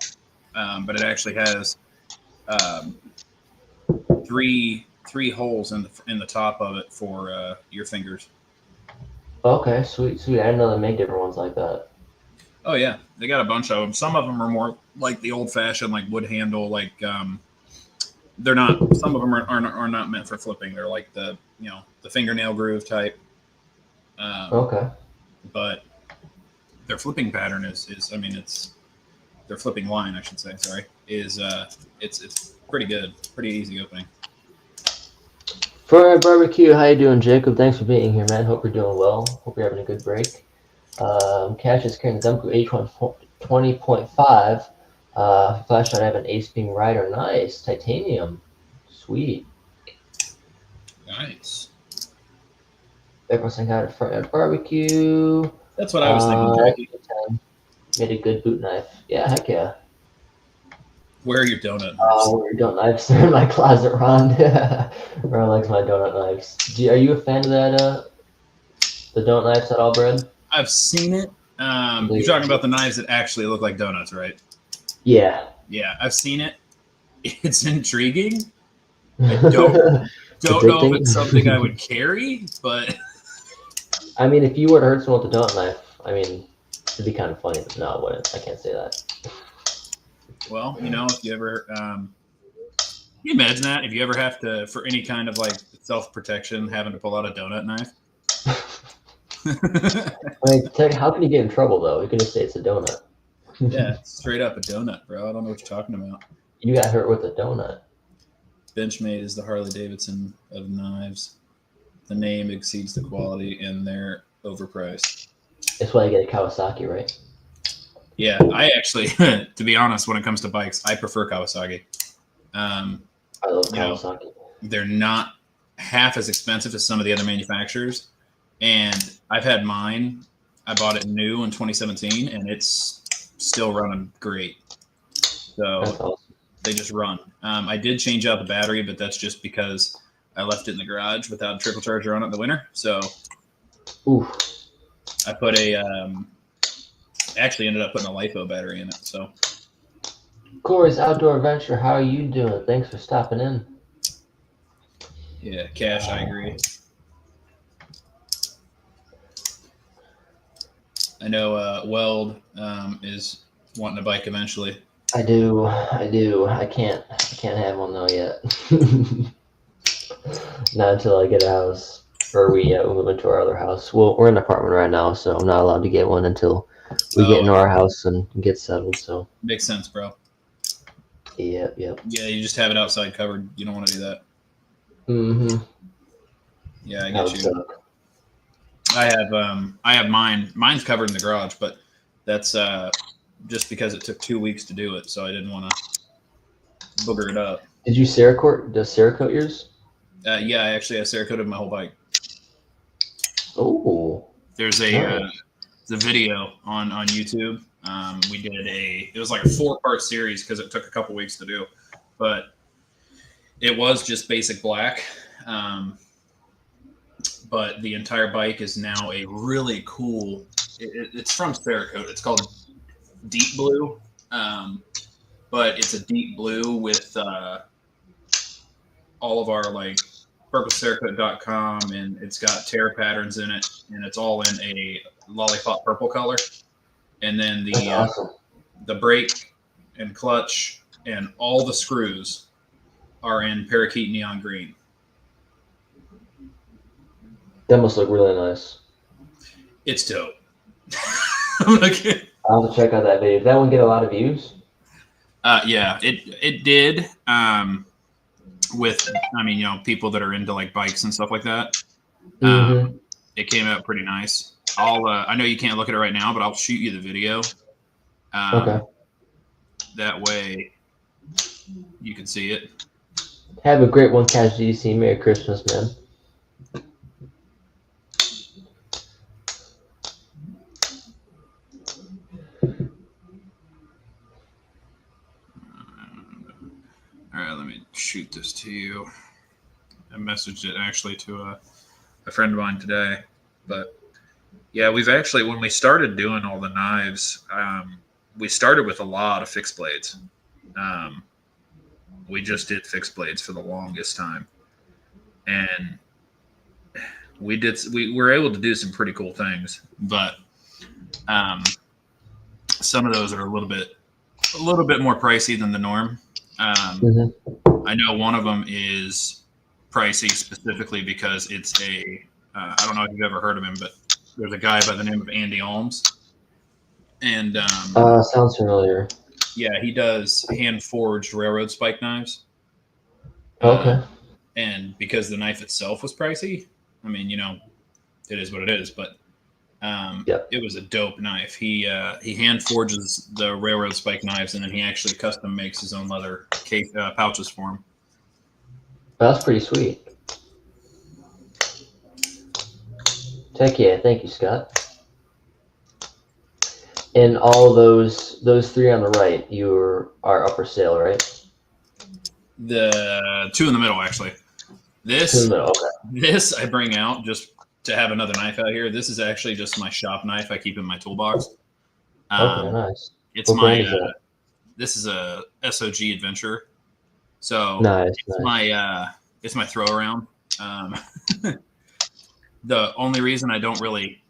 but it actually has three holes in the top of it for your fingers. Okay, sweet. I didn't know they make different ones like that. Oh yeah, they got a bunch of them. Some of them are more like the old fashioned like wood handle, like they're not. Some of them are not meant for flipping. They're like the the fingernail groove type. Okay. But their flipping pattern is I mean it's their flipping line I should say sorry is it's pretty good, pretty easy opening. For barbecue, how you doing, Jacob? Thanks for being here, man. Hope you're doing well. Hope you're having a good break. Cash is carrying the Dumco H120.5. Flashlight, I have an Ace Beam Rider. Nice. Titanium. Sweet. Nice. Everyone got it front yard barbecue. That's what I was thinking, Jackie. Made a good boot knife. Yeah, heck yeah. Where are your donut knives? Where donut knives? They're in my closet, Ron. Ron likes my donut knives. Are you a fan of that, the donut knives at all, Brad? I've seen it. You're talking about the knives that actually look like donuts, right? Yeah. Yeah, I've seen it. It's intriguing. I don't know if it's something I would carry, but I mean, if you were to hurt someone with a donut knife, I mean, it'd be kind of funny. No, I wouldn't. I can't say that. Well, if you ever, can you imagine that? If you ever have to, for any kind of like self-protection, having to pull out a donut knife. Like, how can you get in trouble, though? You can just say it's a donut. Yeah, straight up a donut, bro. I don't know what you're talking about. You got hurt with a donut. Benchmade is the Harley Davidson of knives. The name exceeds the quality, and they're overpriced. That's why you get a Kawasaki, right? Yeah, I actually, to be honest, when it comes to bikes, I prefer Kawasaki. I love Kawasaki. They're not half as expensive as some of the other manufacturers, and I've had mine. I bought it new in 2017, and it's still running great. So that's awesome. They just run. I did change out the battery, but that's just because I left it in the garage without a trickle charger on it in the winter. So Oof. I put a actually ended up putting a LiPo battery in it. So Corey's Outdoor Adventure, how are you doing? Thanks for stopping in. Yeah, Cash, I agree. I know Weld is wanting a bike eventually. I do. I can't have one though yet. Not until I get a house, or we move into our other house. Well, we're in an apartment right now, so I'm not allowed to get one until we get into our house and get settled. So makes sense, bro. Yep. Yeah, you just have it outside covered. You don't want to do that. Mm-hmm. Yeah, I get you. I have mine. Mine's covered in the garage, but that's just because it took 2 weeks to do it, so I didn't want to booger it up. Did you Cerakote? Does Cerakote yours? Yeah, I actually have Cerakoted my whole bike. Oh. There's a video on YouTube. We did it was like a 4-part series because it took a couple weeks to do, but it was just basic black. But the entire bike is now a really cool. It's from Cerakote. It's called Deep Blue, but it's a deep blue with all of our like BuerklesCerakote.com, and it's got tear patterns in it, and it's all in a lollipop purple color. And then the brake and clutch and all the screws are in parakeet neon green. That must look really nice. It's dope. I'll have to check out that video. Did that one get a lot of views? Yeah, it did. With people that are into like bikes and stuff like that. It came out pretty nice. I know you can't look at it right now, but I'll shoot you the video. Okay. That way you can see it. Have a great one, Cash GDC. Merry Christmas, man. All right, let me shoot this to you. I messaged it actually to a friend of mine today. But yeah, we've actually, when we started doing all the knives, we started with a lot of fixed blades. We just did fixed blades for the longest time. And we were able to do some pretty cool things, but some of those are a little bit more pricey than the norm. I know one of them is pricey specifically because it's I don't know if you've ever heard of him, but there's a guy by the name of Andy Alms, and sounds familiar. Yeah, he does hand forged railroad spike knives. Okay. And because the knife itself was pricey, I mean, it is what it is, but it was a dope knife. He hand forges the railroad spike knives, and then he actually custom makes his own leather case pouches for them. That's pretty sweet. Heck yeah, thank you, Scott. And all those three on the right, are up for sale, right? The two in the middle, actually. This I bring out just to have another knife out here. This is actually just my shop knife I keep in my toolbox. Okay, nice. It's this is a SOG Adventure. So nice. It's my throw around. The only reason I don't really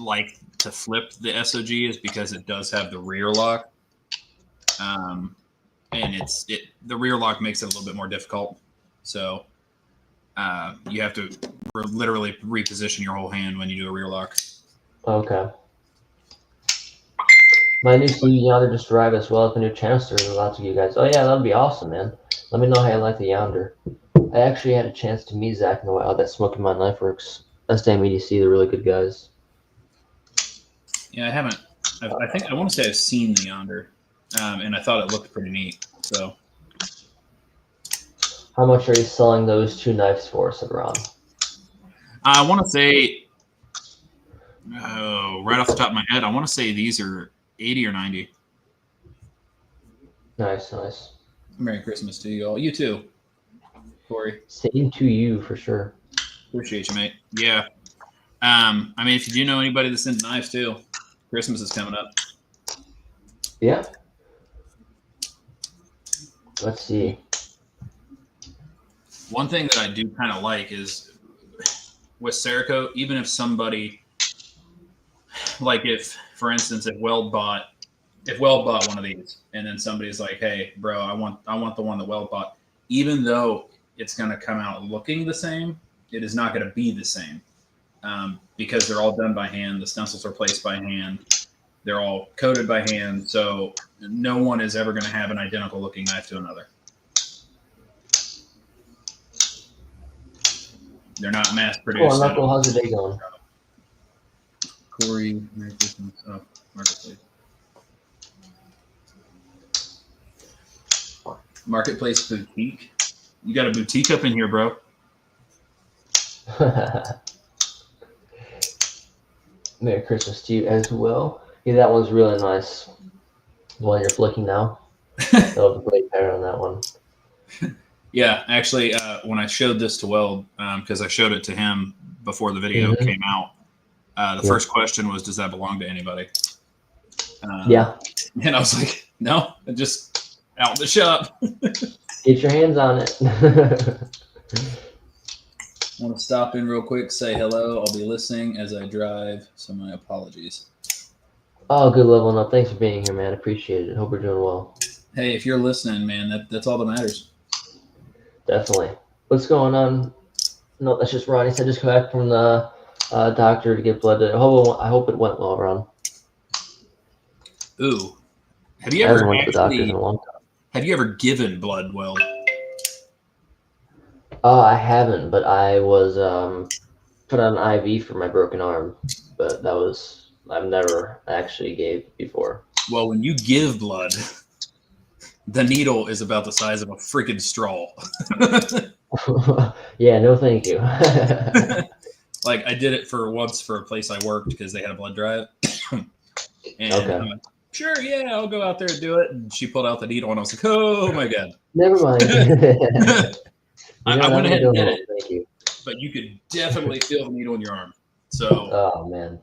like to flip the SOG is because it does have the rear lock. And the rear lock makes it a little bit more difficult. So you have to literally reposition your whole hand when you do a rear lock. Okay. My new Stevie Yonder just arrived as well as the new Canister. Lots of you guys. Oh yeah, that'd be awesome, man. Let me know how you like the Yonder. I actually had a chance to meet Zach in a while. That Smoking My Knife Works. SDM they're really good guys. Yeah, I haven't. I think I want to say I've seen the Yonder, and I thought it looked pretty neat. So, how much are you selling those two knives for, Sabron? I want to say, right off the top of my head, I want to say these are 80 or 90. Nice. Merry Christmas to you all. You too, Corey. Same to you for sure. Appreciate you, mate. Yeah. I mean, if you do know anybody that's into knives too, Christmas is coming up. Yeah. Let's see. One thing that I do kind of like is with Cerakote, even if somebody, like if, for instance, if Weld bought one of these, and then somebody's like, "Hey, bro, I want the one that Weld bought," even though it's going to come out looking the same, it is not going to be the same because they're all done by hand. The stencils are placed by hand. They're all coated by hand. So no one is ever going to have an identical looking knife to another. They're not mass produced. Cool, Knuckle, how's your day going? Corey, Merry Christmas. Oh, Marketplace. Marketplace boutique. You got a boutique up in here, bro. Merry Christmas to you as well. Yeah, that one's really nice. The one you're flicking now. I love the blade pattern on that one. Yeah, actually, when I showed this to Weld, because I showed it to him before the video came out, the first question was, "Does that belong to anybody?" Yeah. And I was like, "No, just out in the shop." Get your hands on it. I want to stop in real quick, say hello. I'll be listening as I drive, so my apologies. Oh, good leveling up. Thanks for being here, man. Appreciate it. Hope you're doing well. Hey, if you're listening, man, that's all that matters. Definitely. What's going on? No, that's just Ronnie. I just got back from the doctor to get blood. I hope it went well, Ron. Ooh. Have you ever went to the doctor in a long time. Have you ever given blood, Weld? I haven't, but I was put on an IV for my broken arm. But I've never actually gave before. Well, when you give blood, the needle is about the size of a freaking straw. Yeah, no thank you. Like I did it once for a place I worked because they had a blood drive. And I'm a sure, yeah, I'll go out there and do it. And she pulled out the needle, and I was like, oh my god. Never mind. I went ahead and did it. Thank you. But you could definitely feel the needle in your arm. So. Oh man.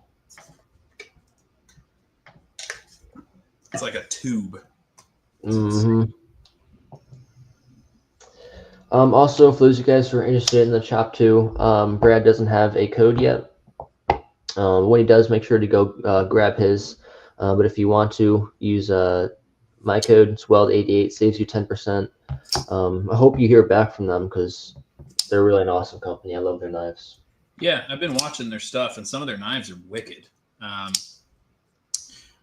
It's like a tube. Mm-hmm. Also, for those of you guys who are interested in the Chop 2, Brad doesn't have a code yet. When he does, make sure to go grab his. But if you want to use my code, it's WELD88, saves you 10%. I hope you hear back from them because they're really an awesome company. I love their knives. Yeah, I've been watching their stuff, and some of their knives are wicked. I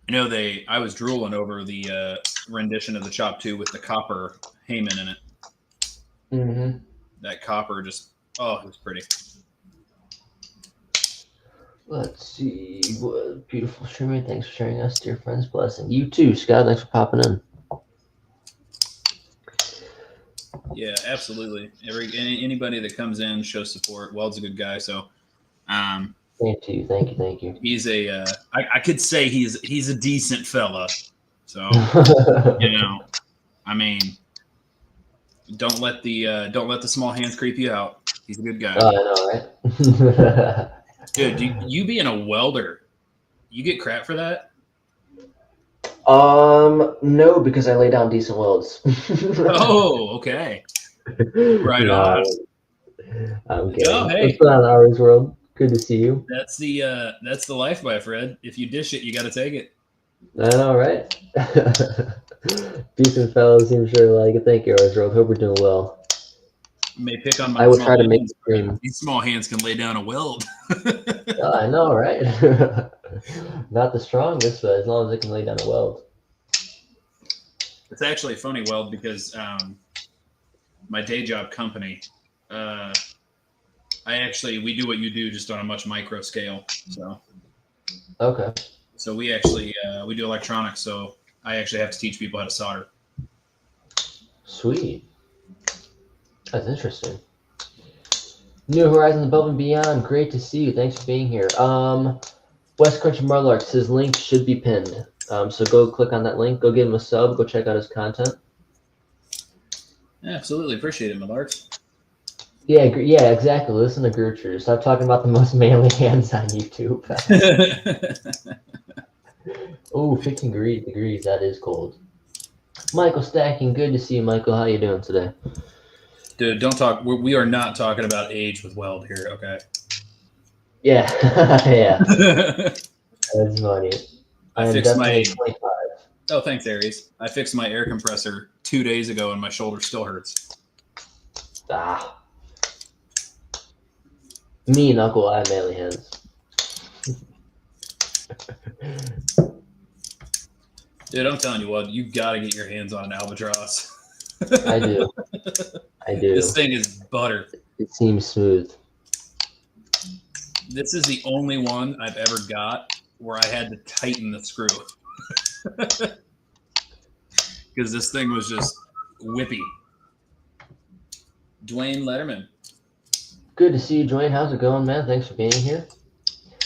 know I was drooling over the rendition of the Chop 2 with the copper Heyman in it. Mm-hmm. That copper just, it was pretty. Let's see. What beautiful streaming. Thanks for sharing us, dear friends. Blessing. You too, Scott. Thanks for popping in. Yeah, absolutely. Anybody that comes in shows support. Weld's a good guy, so. Thank you. He's I could say he's a decent fella. So, I mean, don't let the small hands creep you out. He's a good guy. I know, right? Dude, you being a welder, you get crap for that? No, because I lay down decent welds. Oh, okay. Right on. I'm kidding. Oh, hey. What's going on, Ari's World? Good to see you. That's the life, my friend. If you dish it, you got to take it. I know, right? Decent fellows seem sure to like it. Thank you, Ari's World. Hope we're doing well. You may pick on my. I would try to make the stream. These small hands can lay down a weld. I know, right? Not the strongest, but as long as it can lay down a weld. It's actually a funny weld because my day job company, we do what you do just on a much micro scale. So. Okay. So we actually we do electronics. So I actually have to teach people how to solder. Sweet. That's interesting. New Horizons Above and Beyond. Great to see you. Thanks for being here. West Country Marlarks, his link should be pinned. So go click on that link. Go give him a sub. Go check out his content. Yeah, absolutely. Appreciate it, Marlarks. Yeah, exactly. Listen to Gertrude. Stop talking about the most manly hands on YouTube. Oh, 15 degrees. That is cold. Michael Stacking. Good to see you, Michael. How you doing today? Dude, don't talk. We are not talking about age with weld here, okay? Yeah. Yeah. That's funny. I fixed my 25. Oh, thanks, Aries. I fixed my air compressor 2 days ago and my shoulder still hurts. Me and Uncle, I have manly hands. Dude, I'm telling you what, you got to get your hands on an albatross. I do. This thing is butter. It seems smooth. This is the only one I've ever got where I had to tighten the screw. Because this thing was just whippy. Dwayne Letterman. Good to see you, Dwayne. How's it going, man? Thanks for being here.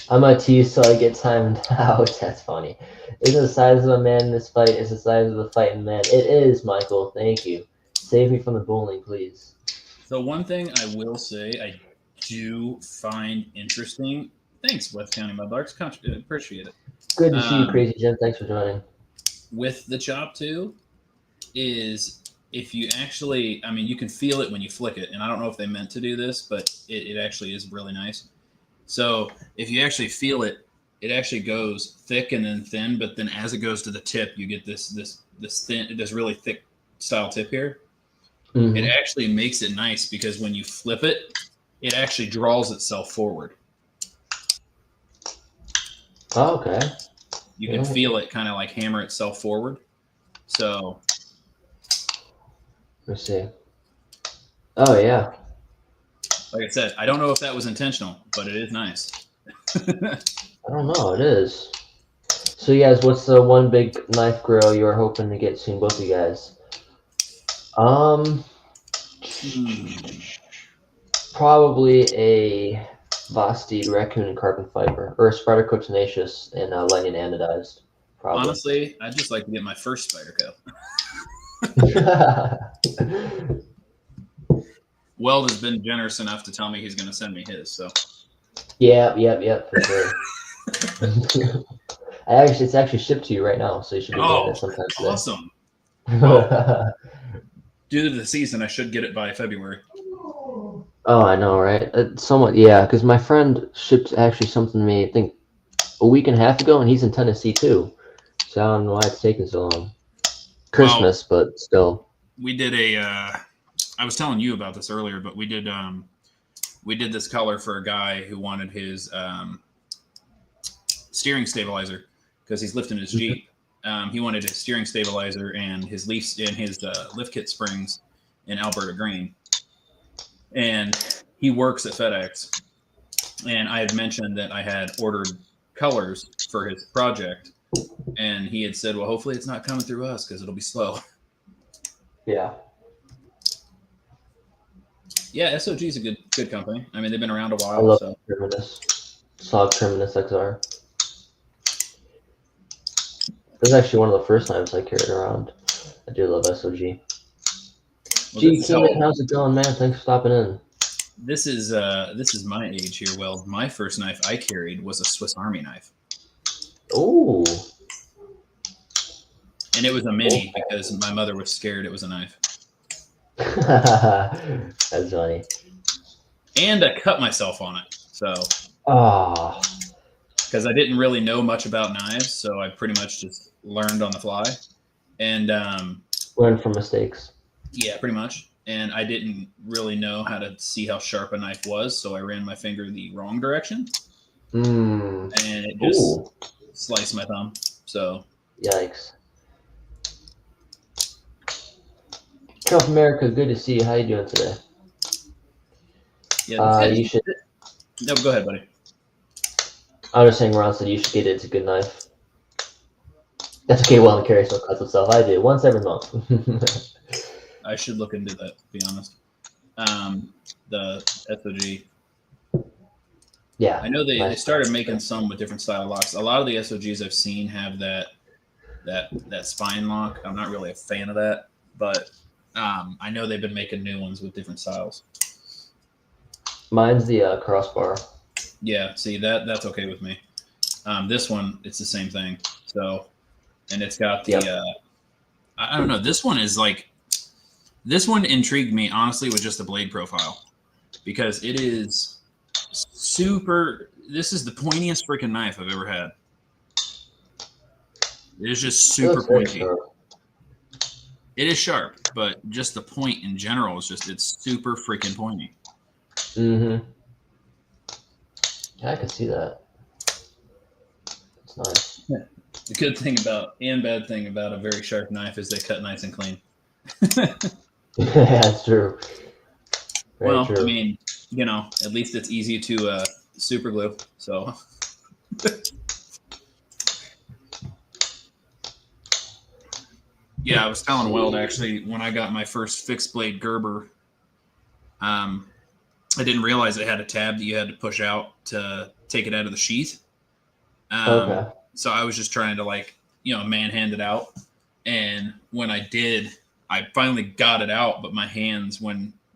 I'm going to tease till I get timed out. That's funny. Isn't the size of a man in this fight is the size of the fighting man? It is, Michael. Thank you. Save me from the bullying, please. So one thing I will say I do find interesting. Thanks, West County Mudlarks. Appreciate it. Good to see you, Crazy Jim. Thanks for joining. With the Chop 2 is if you actually, I mean, you can feel it when you flick it. And I don't know if they meant to do this, but it actually is really nice. So if you actually feel it, it actually goes thick and then thin. But then as it goes to the tip, you get this really thick style tip here. Mm-hmm. It actually makes it nice because when you flip it, it actually draws itself forward. Oh, okay. You can feel it kind of like hammer itself forward. So. Let's see. Oh, yeah. Like I said, I don't know if that was intentional, but it is nice. I don't know. It is. So, you guys, what's the one big knife grill you are hoping to get soon, both of you guys? Probably a Vosteed Raccoon and Carbon Fiber, or a Spyderco Tenacious and lightning anodized. Probably. Honestly, I'd just like to get my first Spyderco. Weld has been generous enough to tell me he's going to send me his. So. Yep, for sure. It's actually shipped to you right now, so you should be getting it sometime today. Awesome. Well, due to the season, I should get it by February. Oh, I know, right? Somewhat, yeah. Because my friend shipped actually something to me, I think, a week and a half ago, and he's in Tennessee too. So I don't know why it's taking so long. Christmas, but still. We did a. I was telling you about this earlier, but we did this color for a guy who wanted his steering stabilizer because he's lifting his Jeep. He wanted his steering stabilizer and his lift kit springs in Alberta green. And he works at FedEx. And I had mentioned that I had ordered colors for his project. And he had said, well, hopefully it's not coming through us because it'll be slow. Yeah. Yeah, SOG is a good company. I mean, they've been around a while. I love so. Terminus XR. This is actually one of the first times I carried around. I do love SOG. Well, Keeman, how's it going, man? Thanks for stopping in. This is my age here. Well, my first knife I carried was a Swiss Army knife. Ooh. And it was a mini because my mother was scared it was a knife. That's funny. And I cut myself on it. So. Oh. Because I didn't really know much about knives, so I pretty much just learned on the fly. And learn from mistakes. Yeah, pretty much. And I didn't really know how to see how sharp a knife was, so I ran my finger the wrong direction. And it just sliced my thumb. So. Yikes. Trump America, good to see you. How you doing today? Yeah, you should. No, go ahead, buddy. I was just saying, Ron said you should get it. It's a good knife. That's okay. Weldandcarry still cuts itself. I do once every month. I should look into that, to be honest. The SOG. Yeah. I know they started making some with different style locks. A lot of the SOGs I've seen have that spine lock. I'm not really a fan of that, but I know they've been making new ones with different styles. Mine's the crossbar. Yeah, see that's okay with me. This one, it's the same thing. So, and it's got the I don't know. This one intrigued me honestly with just the blade profile because it is super. This is the pointiest freaking knife I've ever had. It is just super pointy. It is sharp, but just the point in general is it's super freaking pointy. Mm-hmm. Yeah, I can see that. It's nice. Yeah. The good thing and bad thing about a very sharp knife is they cut nice and clean. Yeah, that's true. Very true. I mean, at least it's easy to super glue. So. Yeah, I was telling Weld actually when I got my first fixed blade Gerber, I didn't realize it had a tab that you had to push out to take it out of the sheath. Okay. So I was just trying to manhand it out. And when I did, I finally got it out, but my hands,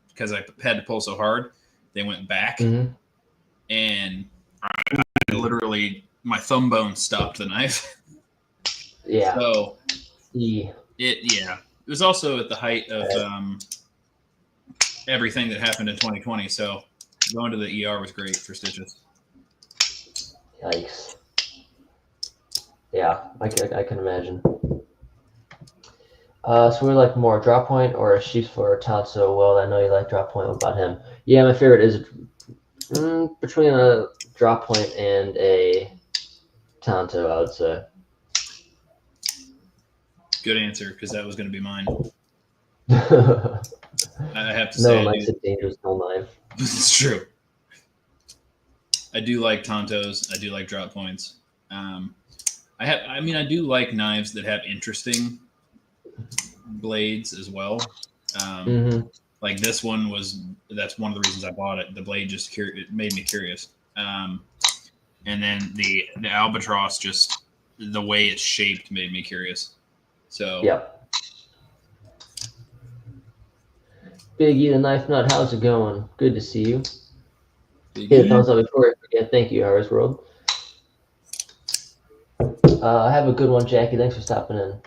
because I had to pull so hard, they went back. Mm-hmm. And I literally, my thumb bone stopped the knife. Yeah. So it was also at the height of everything that happened in 2020. So going to the ER was great for stitches. Yikes. Yeah, I can imagine. So we like more drop point or a sheath for Tonto. Well, I know you like drop point. What about him? Yeah, my favorite is between a drop point and a Tonto, I would say. Good answer, because that was going to be mine. I have to say, no knife's a dangerous knife. This is true. I do like Tontos. I do like drop points. I do like knives that have interesting blades as well. Like this one that's one of the reasons I bought it. The blade it made me curious. And then the Albatross just the way it's shaped made me curious. So Yep. Biggie the Knife Nut, how's it going? Good to see you. Hit a thumbs up before I forget. Thank you, Harris World. Have a good one, Jackie. Thanks for stopping in.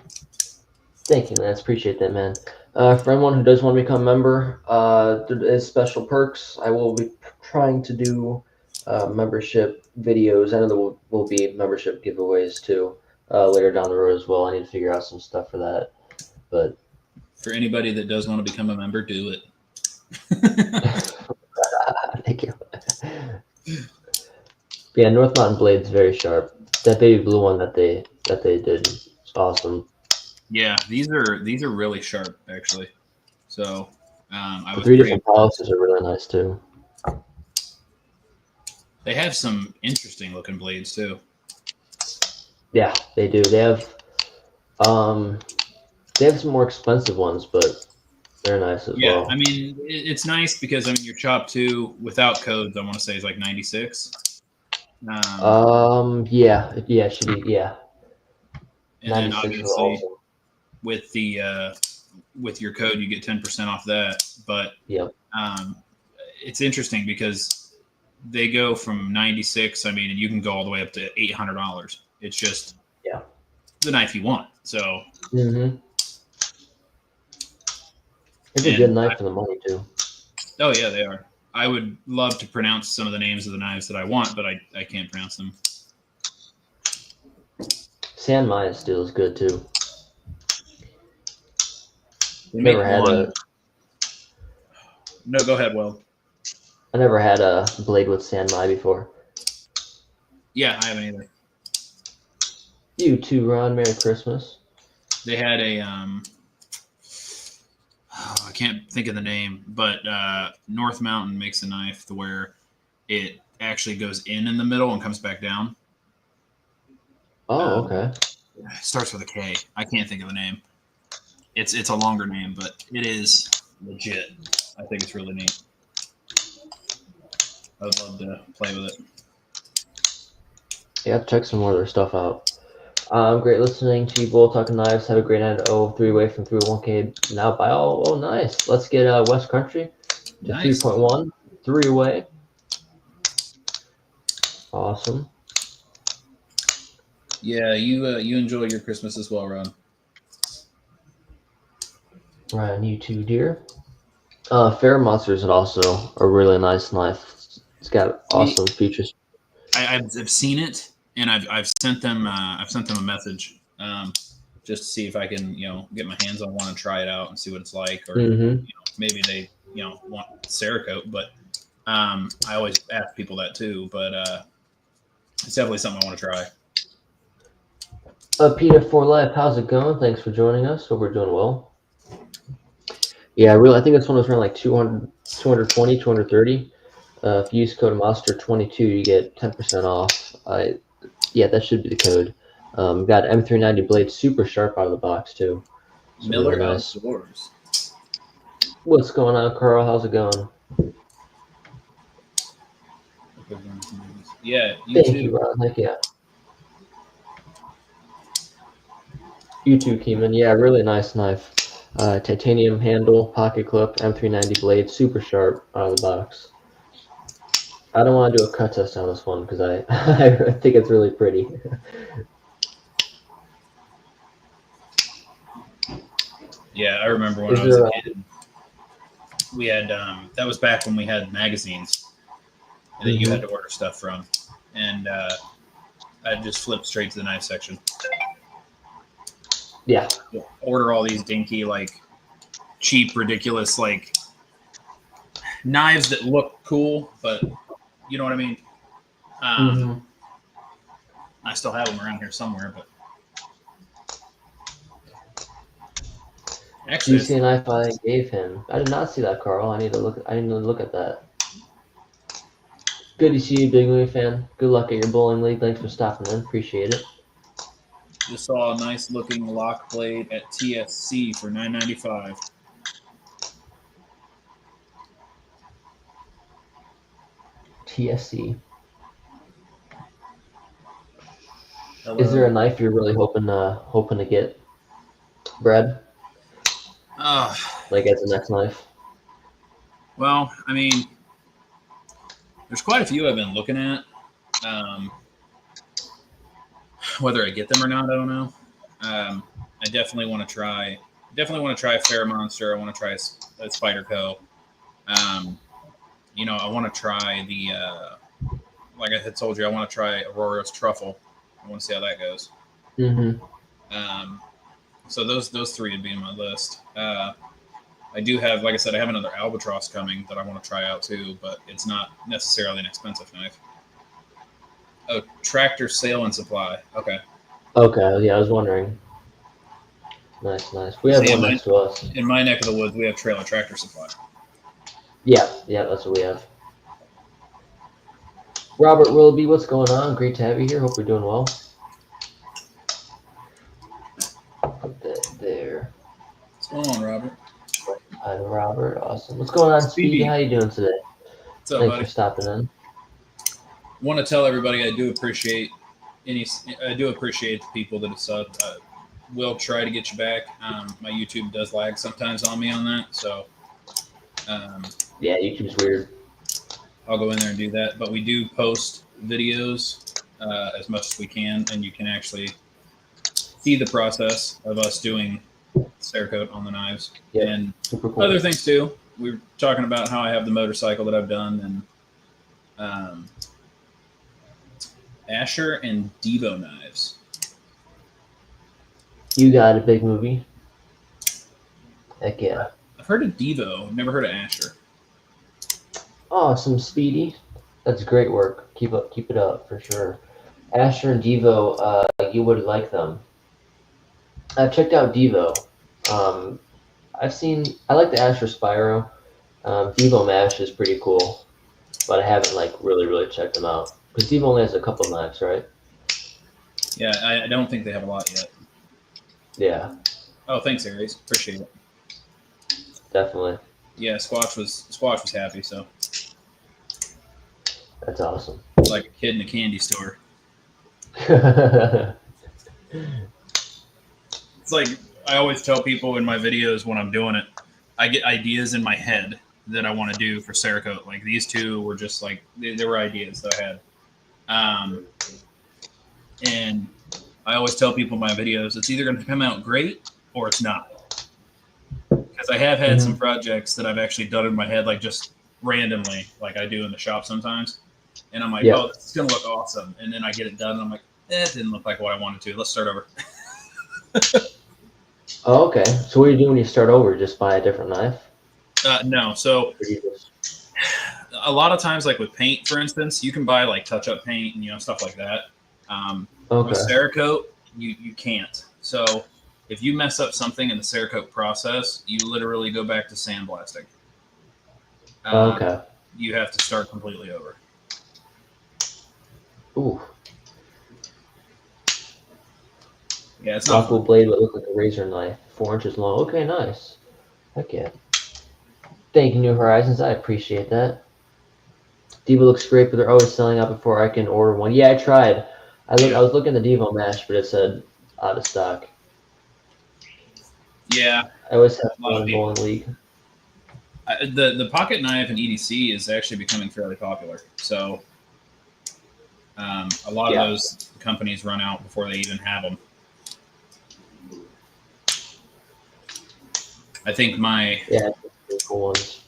Thank you, Lance. Appreciate that, man. For anyone who does want to become a member, there is special perks. I will be trying to do membership videos. I know there will be membership giveaways too later down the road as well. I need to figure out some stuff for that. But for anybody that does want to become a member, do it. Thank you. Yeah, North Mountain Blade's very sharp. That baby blue one that they did is awesome. Yeah, these are really sharp actually. So I was 3 different polishes are really nice too. They have some interesting looking blades too. Yeah, they do. They have some more expensive ones, but they're nice as well. Yeah, I mean it's nice because I mean your Chop 2 without codes I want to say is like 96. Yeah, it should be, yeah. And then obviously with the with your code you get 10% off that. But yep. It's interesting because they go from 96. I mean, and you can go all the way up to $800. It's just the knife you want. So it's a good knife for the money too. Oh yeah, they are. I would love to pronounce some of the names of the knives that I want, but I can't pronounce them. San Maya steel is good too. Never had one. No, go ahead, Will. I never had a blade with San Maya before. Yeah, I haven't either. You too, Ron. Merry Christmas. They had a I can't think of the name, but North Mountain makes a knife to where it actually goes in the middle and comes back down. Oh, okay. It starts with a K. I can't think of the name. It's a longer name, but it is legit. I think it's really neat. I would love to play with it. Yeah, check some more of their stuff out. Great listening to you both talking knives. Have a great night. 3-way from 301K. Now by all. Oh, nice. Let's get West Country to 3.1. 3-way. Awesome. Yeah, you enjoy your Christmas as well, Ron. Ryan, you too, dear. Fair Monsters is also a really nice knife. It's got awesome features. I've seen it, and I've sent them a message just to see if I can get my hands on one and try it out and see what it's like, or maybe they want Cerakote, but I always ask people that too. But it's definitely something I want to try. Peter for Life, how's it going? Thanks for joining us. Hope we're doing well. Yeah, really, I think this one was around like 200, 220, 230. If you use code Monster22, you get 10% off. Yeah, that should be the code. Got M390 blade super sharp out of the box too. So Miller really nice. Outdoors. What's going on, Carl? How's it going? Yeah, Thank you, Ron. Thank you. You too, Keeman. Yeah, really nice knife. Titanium handle, pocket clip, M390 blade, super sharp out of the box. I don't want to do a cut test on this one because I think it's really pretty. Yeah, I remember when I was a kid. We had that was back when we had magazines that you had to order stuff from, and I just flipped straight to the knife section. Yeah. Order all these dinky, like cheap, ridiculous, like knives that look cool, but you know what I mean. I still have them around here somewhere, but actually, you see a knife I gave him? I did not see that, Carl. I need to look. I need to look at that. Good to see you, Big Movie fan. Good luck at your bowling league. Thanks for stopping in. Appreciate it. Just saw a nice looking lock blade at TSC for $9.95. TSC. Hello. Is there a knife you're really hoping to get, Brad? Like as the next knife? Well, I mean, there's quite a few I've been looking at. Whether I get them or not, I don't know. I definitely want to try. Definitely want to try a Fair Monster. I want to try a Spyderco. I want to try like I had told you, I want to try Aurora's Truffle. I want to see how that goes. Mm-hmm. So those three would be on my list. I do have, like I said, I have another Albatross coming that I want to try out too, but it's not necessarily an expensive knife. Oh, Tractor Sale and Supply. Okay. Okay, yeah, I was wondering. Nice. We have one next to us. In my neck of the woods, we have Trailer Tractor Supply. Yeah, that's what we have. Robert Willoughby, what's going on? Great to have you here. Hope you're doing well. Put that there. What's going on, Robert? Hi, Robert. Awesome. What's going on, Speedy? How you doing today? What's up, Thanks buddy? for stopping in. Want to tell everybody I do appreciate the people that have subbed. Will try to get you back. My YouTube does lag sometimes on me on that, so yeah, YouTube's weird. I'll go in there and do that. But we do post videos as much as we can, and you can actually see the process of us doing Cerakote on the knives and super cool. Other things too. We were talking about how I have the motorcycle that I've done, and Asher and Devo knives. You got a big movie. Heck yeah. I've heard of Devo. I've never heard of Asher. Awesome, Speedy. That's great work. Keep it up for sure. Asher and Devo, you would like them. I've checked out Devo. I like the Asher Spyro. Devo Mash is pretty cool, but I haven't really checked them out because Devo only has a couple knives, right? Yeah, I don't think they have a lot yet. Yeah. Oh, thanks, Aries. Appreciate it. Definitely. Yeah, Squash was happy, so. That's awesome. Like a kid in a candy store. It's like I always tell people in my videos when I'm doing it, I get ideas in my head that I want to do for Cerakote. Like these two were just like they were ideas that I had. And I always tell people in my videos, it's either going to come out great or it's not. Because I have had some projects that I've actually done in my head, like just randomly, like I do in the shop sometimes. And I'm like, oh, this is going to look awesome. And then I get it done, and I'm like, it didn't look like what I wanted to. Let's start over. Oh, okay. So what do you do when you start over? Just buy a different knife? No. So a lot of times, like with paint, for instance, you can buy like touch-up paint and stuff like that. With Cerakote, you can't. So if you mess up something in the Cerakote process, you literally go back to sandblasting. You have to start completely over. Ooh. Yeah, it's not Rockwell blade would look like a razor knife, 4 inches long. Okay, nice. Heck yeah. Thank you, New Horizons. I appreciate that. Devo looks great, but they're always selling out before I can order one. Yeah, I tried. I was looking at the Devo Mash, but it said out of stock. Yeah. I always have one bowling league. The pocket knife in EDC is actually becoming fairly popular. So a lot of those companies run out before they even have them. I think cool ones.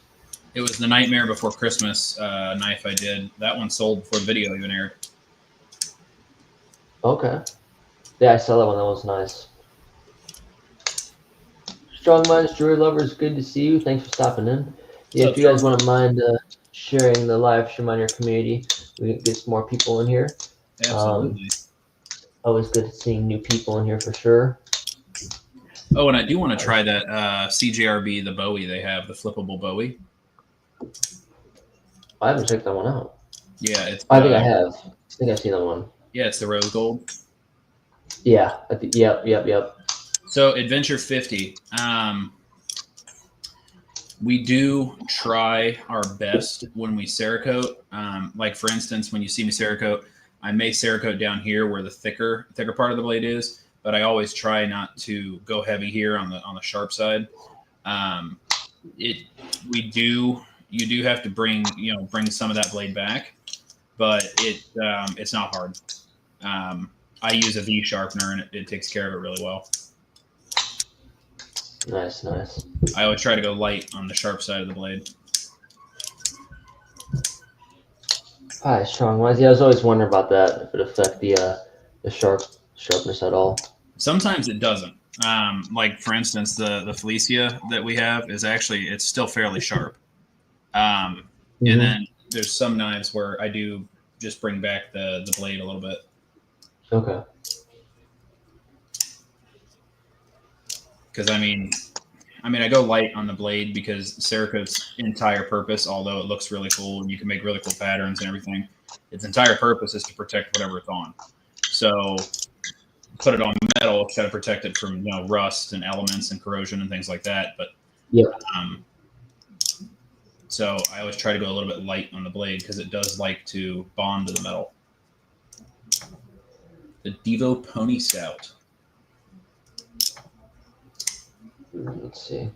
It was the Nightmare Before Christmas knife I did. That one sold before the video even aired. Okay. Yeah, I saw that one. That was nice. Strong Minds, Jewelry Lovers, good to see you. Thanks for stopping in. Yeah, if you guys wouldn't mind sharing the live stream on your community, we can get some more people in here. Absolutely. Always good seeing new people in here for sure. Oh, and I do want to try that CJRB, the Bowie they have, the flippable Bowie. I haven't checked that one out. Yeah, it's. I think I have. I think I've seen that one. Yeah, it's the rose gold. Yeah. Yep. So Adventure 50. We do try our best when we Cerakote. Like for instance, when you see me Cerakote, I may Cerakote down here where the thicker part of the blade is, but I always try not to go heavy here on the sharp side. You do have to bring some of that blade back, but it's not hard. I use a V sharpener and it takes care of it really well. Nice. I always try to go light on the sharp side of the blade. All right, strong wise. Yeah, I was always wondering about that, if it affect the sharpness at all. Sometimes it doesn't. Like for instance, the Felicia that we have is actually, it's still fairly sharp. And then there's some knives where I do just bring back the blade a little bit. Okay. Because I go light on the blade because Cerakote's entire purpose, although it looks really cool and you can make really cool patterns and everything, its entire purpose is to protect whatever it's on. So put it on metal, it's got to protect it from rust and elements and corrosion and things like that. But yeah. So I always try to go a little bit light on the blade because it does like to bond to the metal. The Devo Pony Stout. Let's see.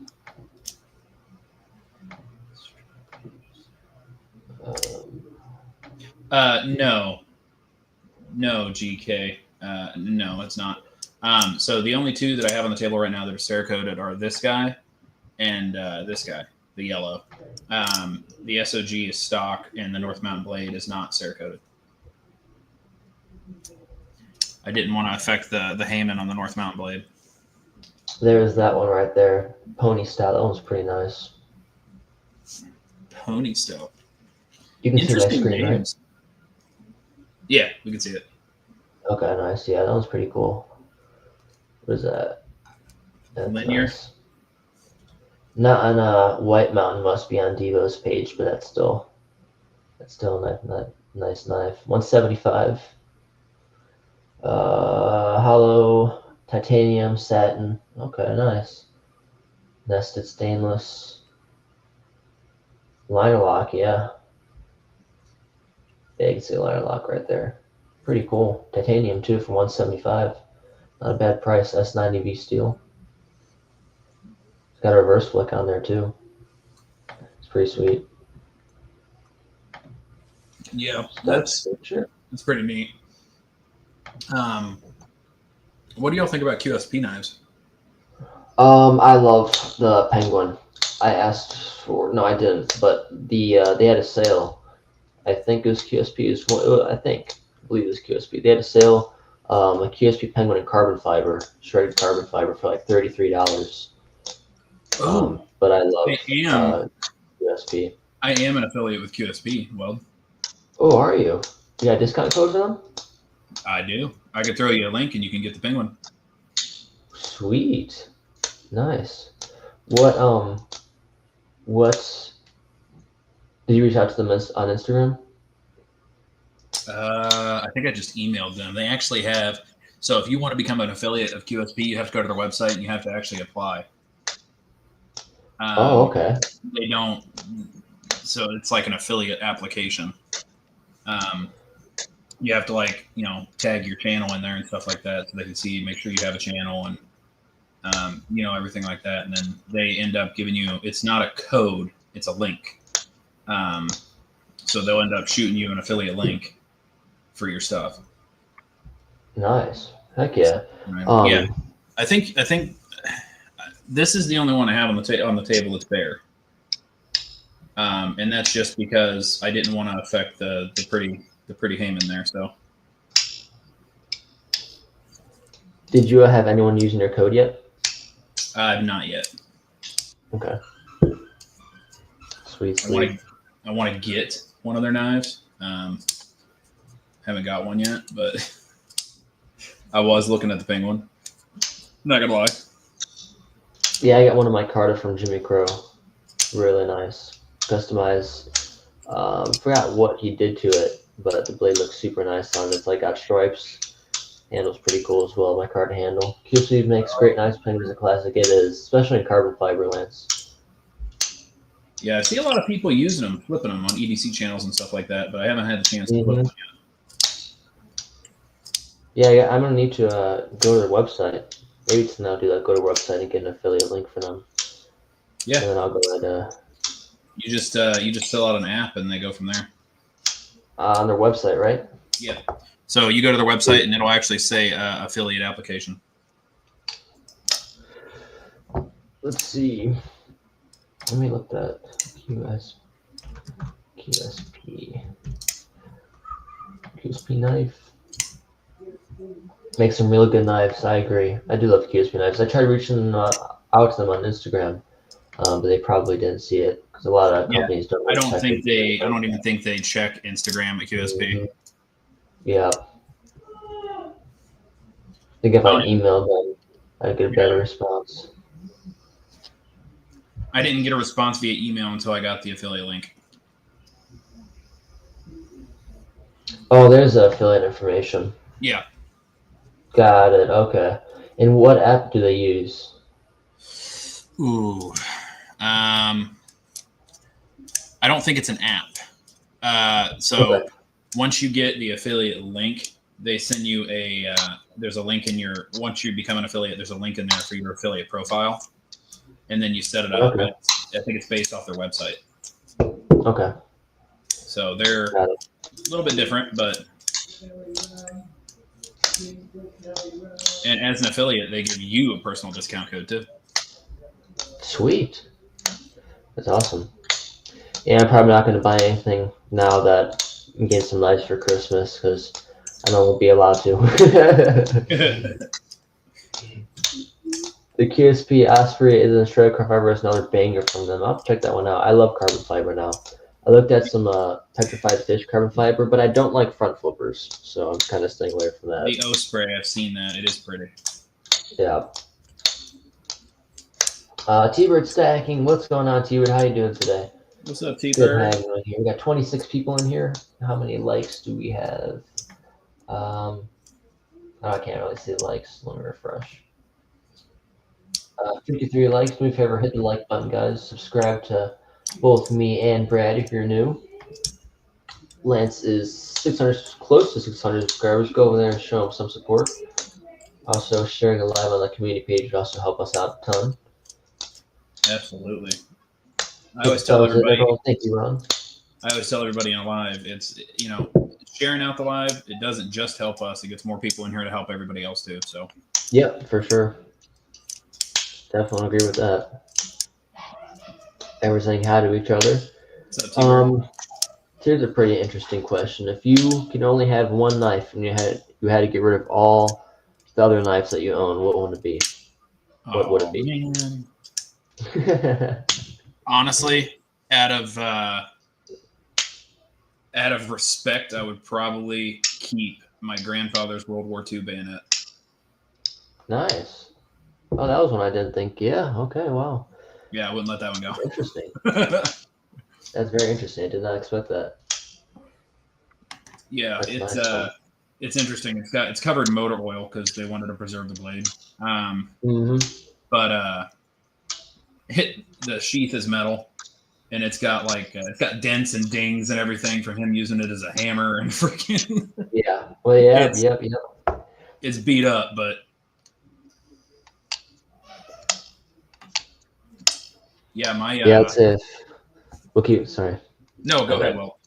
No, GK. No, it's not. So the only two that I have on the table right now that are Cerakoted are this guy and this guy, the yellow. The SOG is stock, and the North Mountain Blade is not Cerakoted. I didn't want to affect the Heyman on the North Mountain Blade. There's that one right there. Pony Stout. That one's pretty nice. Pony Stout. You can see my screen, right? Yeah, we can see it. Okay, nice. Yeah, that one's pretty cool. What is that? That's linear? Nice. Not on White Mountain, must be on Devo's page, but that's still a nice knife. 175. Hollow titanium satin. Okay, nice. Nested stainless. Liner lock, yeah. Yeah, you can see a liner lock right there. Pretty cool. Titanium too for 175. Not a bad price. S90V steel. It's got a reverse flick on there too. It's pretty sweet. Yeah, that's pretty neat. What do y'all think about QSP knives? I love the Penguin. I asked for, no, I didn't, but they had a sale. I think it was QSP. I believe it was QSP. They had a sale, a QSP Penguin in carbon fiber, shredded carbon fiber for like $33. But I love QSP. I am an affiliate with QSP. Well, oh, are you? You got a discount code for them? I do. I could throw you a link and you can get the Penguin. Sweet, nice. What did you reach out to them on Instagram? I think I just emailed them. They actually have. So if you want to become an affiliate of QSP, you have to go to their website and you have to actually apply. Okay. They don't. So it's like an affiliate application. You have to tag your channel in there and stuff like that, so they can see, make sure you have a channel and everything like that. And then they end up giving you. It's not a code; it's a link. So they'll end up shooting you an affiliate link for your stuff. Nice. Heck yeah. Right. Yeah. I think this is the only one I have on the table that's bare. And that's just because I didn't want to affect the pretty Heyman there. So, did you have anyone using your code yet? Not yet. Okay. Sweet. I want to get one of their knives. Haven't got one yet, but I was looking at the Penguin. Not gonna lie. Yeah, I got one of my Carter from Jimmy Crow. Really nice. Customized. Forgot what he did to it, but the blade looks super nice on it. It's like got stripes. Handle's pretty cool as well, my card handle. QC makes great knives. Penguin's a classic. It is, especially in carbon fiber lance. Yeah, I see a lot of people using them, flipping them on EDC channels and stuff like that, but I haven't had the chance to flip them yet. Yeah, I'm gonna need to go to their website. Maybe tonight I'll do that. Go to their website and get an affiliate link for them. Yeah. And then I'll go ahead. You just fill out an app and they go from there. On their website, right? Yeah. So you go to their website and it'll actually say affiliate application. Let's see. Let me look that QSP knife. Make some really good knives. I agree. I do love QSP knives. I tried reaching out to them on Instagram, but they probably didn't see it because a lot of companies don't. Really I don't even think they check Instagram at QSP. Mm-hmm. Yeah. I think if I emailed them, I'd get a better response. I didn't get a response via email until I got the affiliate link. Oh, there's the affiliate information. Yeah. Got it. Okay. And what app do they use? Ooh. I don't think it's an app. So once you get the affiliate link, they send you there's a link in your, once you become an affiliate, there's a link in there for your affiliate profile. And then you set it up. Okay. I think it's based off their website. Okay. So they're a little bit different, but. And as an affiliate, they give you a personal discount code too. Sweet. That's awesome. Yeah, I'm probably not going to buy anything now that I'm getting some knives for Christmas because I know I won't be allowed to. The QSP Osprey is in shred carbon fiber. Is another banger from them. I'll check that one out. I love carbon fiber now. I looked at some petrified fish carbon fiber, but I don't like front flippers, so I'm kind of staying away from that. The Osprey, I've seen that. It is pretty. Yeah. T-Bird Stacking. What's going on, T-Bird? How you doing today? What's up, T-Bird? Good having you here. We got 26 people in here. How many likes do we have? Oh, I can't really see the likes. Let me refresh. 53 likes. Do me a favor, hit the like button, guys. Subscribe to both me and Brad if you're new. Lance is 600, close to 600 subscribers. Go over there and show him some support. Also, sharing a live on the community page would also help us out a ton. Absolutely. I always tell everybody. Thank you, Ron. I always tell everybody in a live, it's, sharing out the live, it doesn't just help us. It gets more people in here to help everybody else too. So. Yep, for sure. Definitely agree with that. Everyone's saying hi to each other. Here's a pretty interesting question. If you can only have one knife and you had to get rid of all the other knives that you own, what would it be? What would it be? Man. Honestly, out of respect, I would probably keep my grandfather's World War II bayonet. Nice. Oh, that was one I didn't think. Yeah. Okay. Wow. Yeah, I wouldn't let that one go. Interesting. That's very interesting. I did not expect that. Yeah, it's interesting. It's covered in motor oil because they wanted to preserve the blade. But the sheath is metal, and it's got it's got dents and dings and everything from him using it as a hammer and freaking. Yeah. Well, yeah. Yep. It's beat up, but. Yeah, that's if. Sorry. No, go ahead, Will.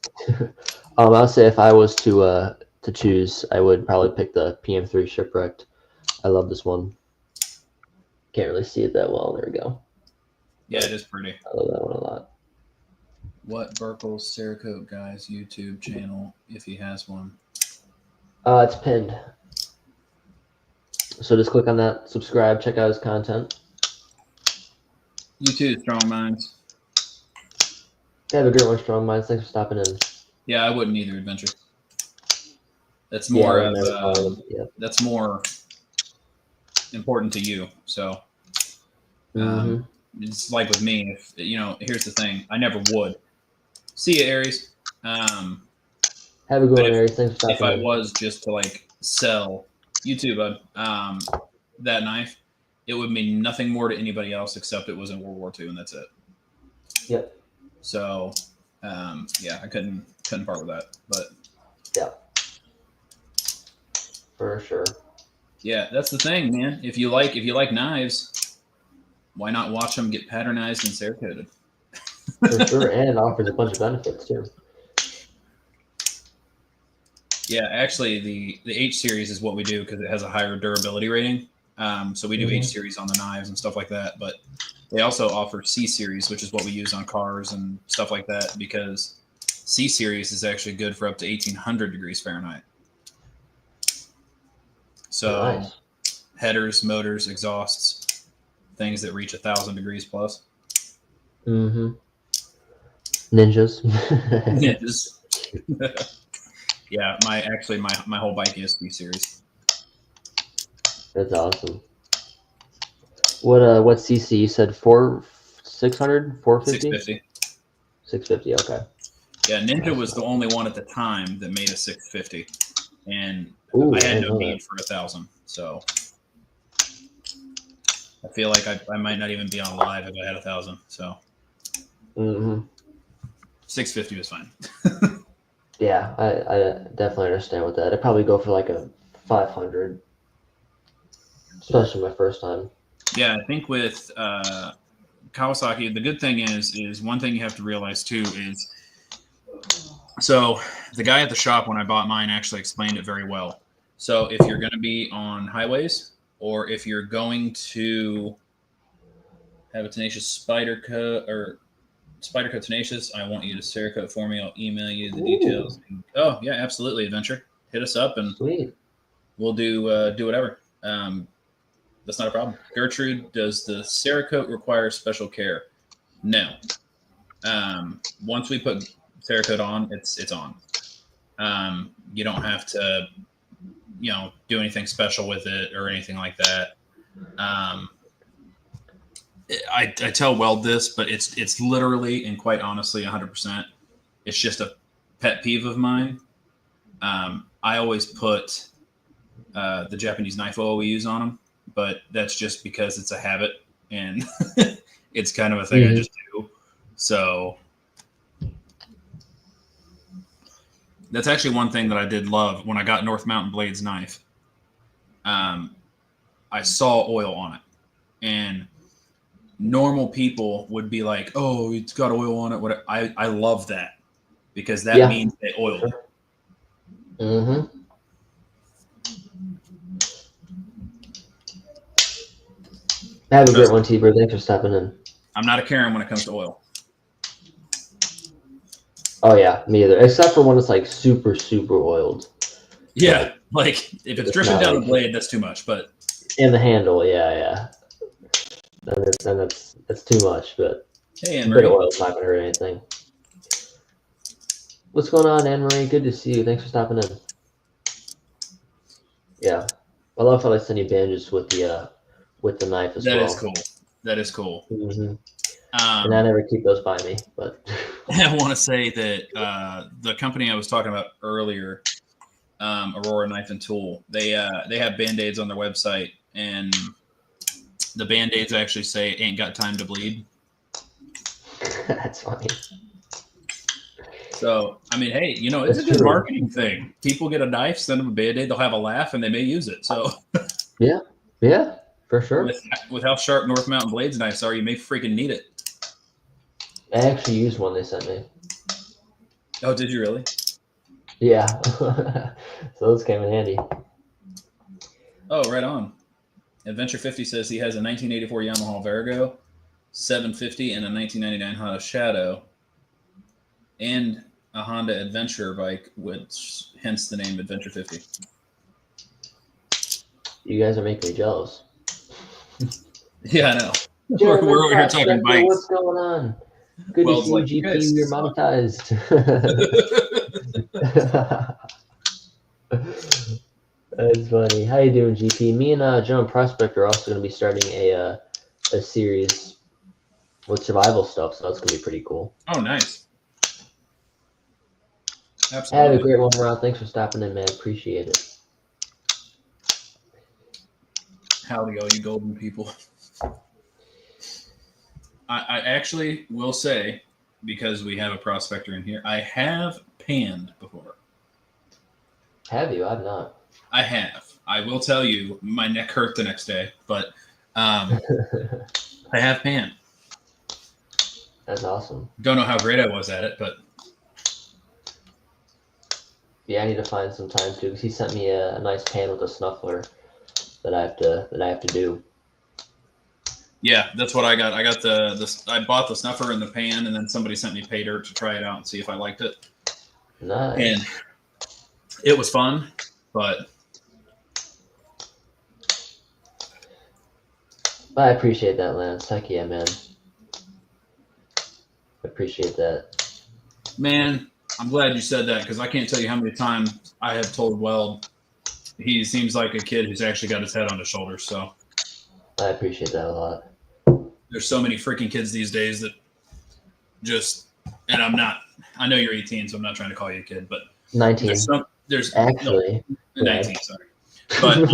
I'll say if I was to choose, I would probably pick the PM3 Shipwrecked. I love this one. Can't really see it that well. There we go. Yeah, it is pretty. I love that one a lot. What Buerkles Cerakote guy's YouTube channel, if he has one? It's pinned. So just click on that, subscribe, check out his content. You too, Strong Minds. Have a great one, Strong Minds. Thanks for stopping in. Yeah, I wouldn't either, Adventure. That's more that's more important to you. So it's like with me. If here's the thing, I never would. See you, Aries. Have a good one, Aries. Thanks for stopping in. If I was just to sell YouTube that knife, it would mean nothing more to anybody else except it was in World War II, and that's it. Yep. So, I couldn't part with that. But yeah. For sure. Yeah, that's the thing, man. If you like knives, why not watch them get patternized and Cerakoted? For sure, and it offers a bunch of benefits too. Yeah, actually, the H series is what we do because it has a higher durability rating. So we do H series on the knives and stuff like that. But they also offer C series, which is what we use on cars and stuff like that, because C series is actually good for up to 1800 degrees Fahrenheit. So nice. Headers, motors, exhausts, things that reach 1000 degrees plus. Mm-hmm. Ninjas. Yeah, my whole bike is C series. That's awesome. What CC you said? 600, 450? 650. 650. Okay. Yeah, Ninja was the only one at the time that made a 650, and Ooh, I had no know need that. for 1000. So I feel like I might not even be on live if I had 1000. So 650 was fine. Yeah, I definitely understand with that. I'd probably go for like a 500, especially my first time. Yeah, I think with Kawasaki, the good thing is one thing you have to realize too is, so the guy at the shop when I bought mine actually explained it very well. So if you're going to be on highways, or if you're going to have a tenacious Spyderco tenacious, I want you to Cerakote for me. I'll email you the details. Oh yeah, absolutely, Adventure. Hit us up and Sweet. we'll do whatever. That's not a problem. Gertrude, does the Cerakote require special care? No. Once we put Cerakote on, it's on. You don't have to, do anything special with it or anything like that. I tell Weld this, but it's literally and quite honestly 100%. It's just a pet peeve of mine. I always put the Japanese knife oil we use on them, but that's just because it's a habit and it's kind of a thing I just do. So that's actually one thing that I did love when I got North Mountain Blades knife. I saw oil on it, and normal people would be like, "Oh, it's got oil on it." What I love that because that means they oiled it. Have a great one, T-Bird. Thanks for stopping in. I'm not a Karen when it comes to oil. Oh yeah, me either. Except for when it's like super, super oiled. Yeah, like if it's dripping down the blade, that's too much. But in the handle, yeah. Then that's too much. But hey, a bit of oil is not gonna hurt anything. What's going on, Anne Marie? Good to see you. Thanks for stopping in. Yeah, I love how they send you bandages with the knife as well. That is cool. That is cool. And I never keep those by me, but I want to say that the company I was talking about earlier, Aurora Knife and Tool, they have Band-Aids on their website, and the Band-Aids actually say "ain't got time to bleed." That's funny. So, I mean, hey, it's a good marketing thing. People get a knife, send them a Band-Aid, they'll have a laugh, and they may use it. So, yeah, for sure. With how sharp North Mountain Blades knives are, you may freaking need it. I actually used one they sent me. Oh, did you really? Yeah. So those came in handy. Oh, right on. Adventure 50 says he has a 1984 Yamaha Virgo 750 and a 1999 Honda Shadow and a Honda Adventure bike, which hence the name Adventure 50. You guys are making me jealous. Yeah, I know. We're over here talking bikes. What's going on? Good to see you, GP. You're monetized. That's funny. How you doing, GP? Me and John Prospect are also going to be starting a series with survival stuff, so that's going to be pretty cool. Oh, nice. Absolutely. Have a great one, Ron. Thanks for stopping in, man. Appreciate it. Howdy, all you golden people. I actually will say, because we have a prospector in here, I have panned before. Have you? I've not. I have. I will tell you, my neck hurt the next day, but I have panned. That's awesome. Don't know how great I was at it, but yeah, I need to find some time too because he sent me a nice pan with a snuffler that I have to do. Yeah, that's what I got. I got I bought the snuffer and the pan, and then somebody sent me pay dirt to try it out and see if I liked it. Nice. And it was fun, but I appreciate that, Lance. Heck yeah, man. Appreciate that. Man, I'm glad you said that because I can't tell you how many times I have told Weld he seems like a kid who's actually got his head on his shoulders. So I appreciate that a lot. There's so many freaking kids these days that just, and I know you're 18, so I'm not trying to call you a kid, but 19. There's actually no, 19, sorry. But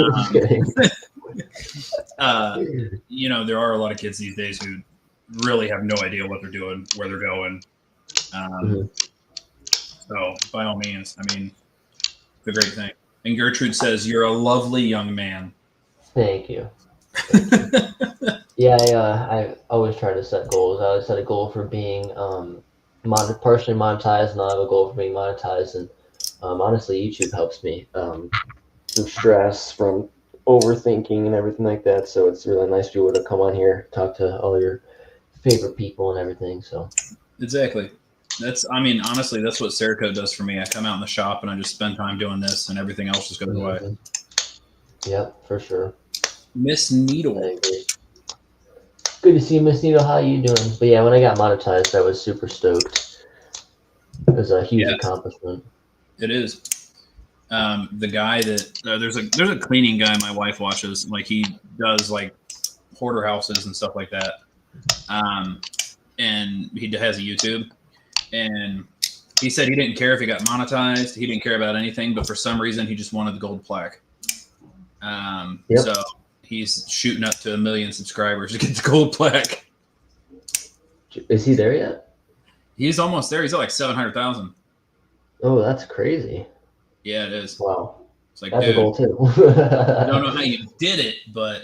there are a lot of kids these days who really have no idea what they're doing, where they're going. So by all means, I mean, it's a great thing. And Gertrude says, "You're a lovely young man." Thank you. Yeah, I always try to set goals. I always set a goal for being partially monetized, and I have a goal for being monetized. And honestly, YouTube helps me through stress from overthinking and everything like that. So it's really nice to be able to come on here, talk to all your favorite people and everything. So exactly. Honestly, that's what Cerakote does for me. I come out in the shop and I just spend time doing this, and everything else just goes away. Yep, for sure. Miss Needle. I agree. Good to see you, Miss Needle. How you doing? But yeah, when I got monetized, I was super stoked. It was a huge accomplishment. It is. The guy that there's a cleaning guy my wife watches. Like he does like hoarder houses and stuff like that. And he has a YouTube. And he said he didn't care if he got monetized. He didn't care about anything, but for some reason he just wanted the gold plaque. So he's shooting up to 1 million subscribers to get the gold plaque. Is he there yet? He's almost there. He's at like 700,000. Oh, that's crazy. Yeah, it is. Wow. It's like, that's dude, a goal too. I don't know how you did it, but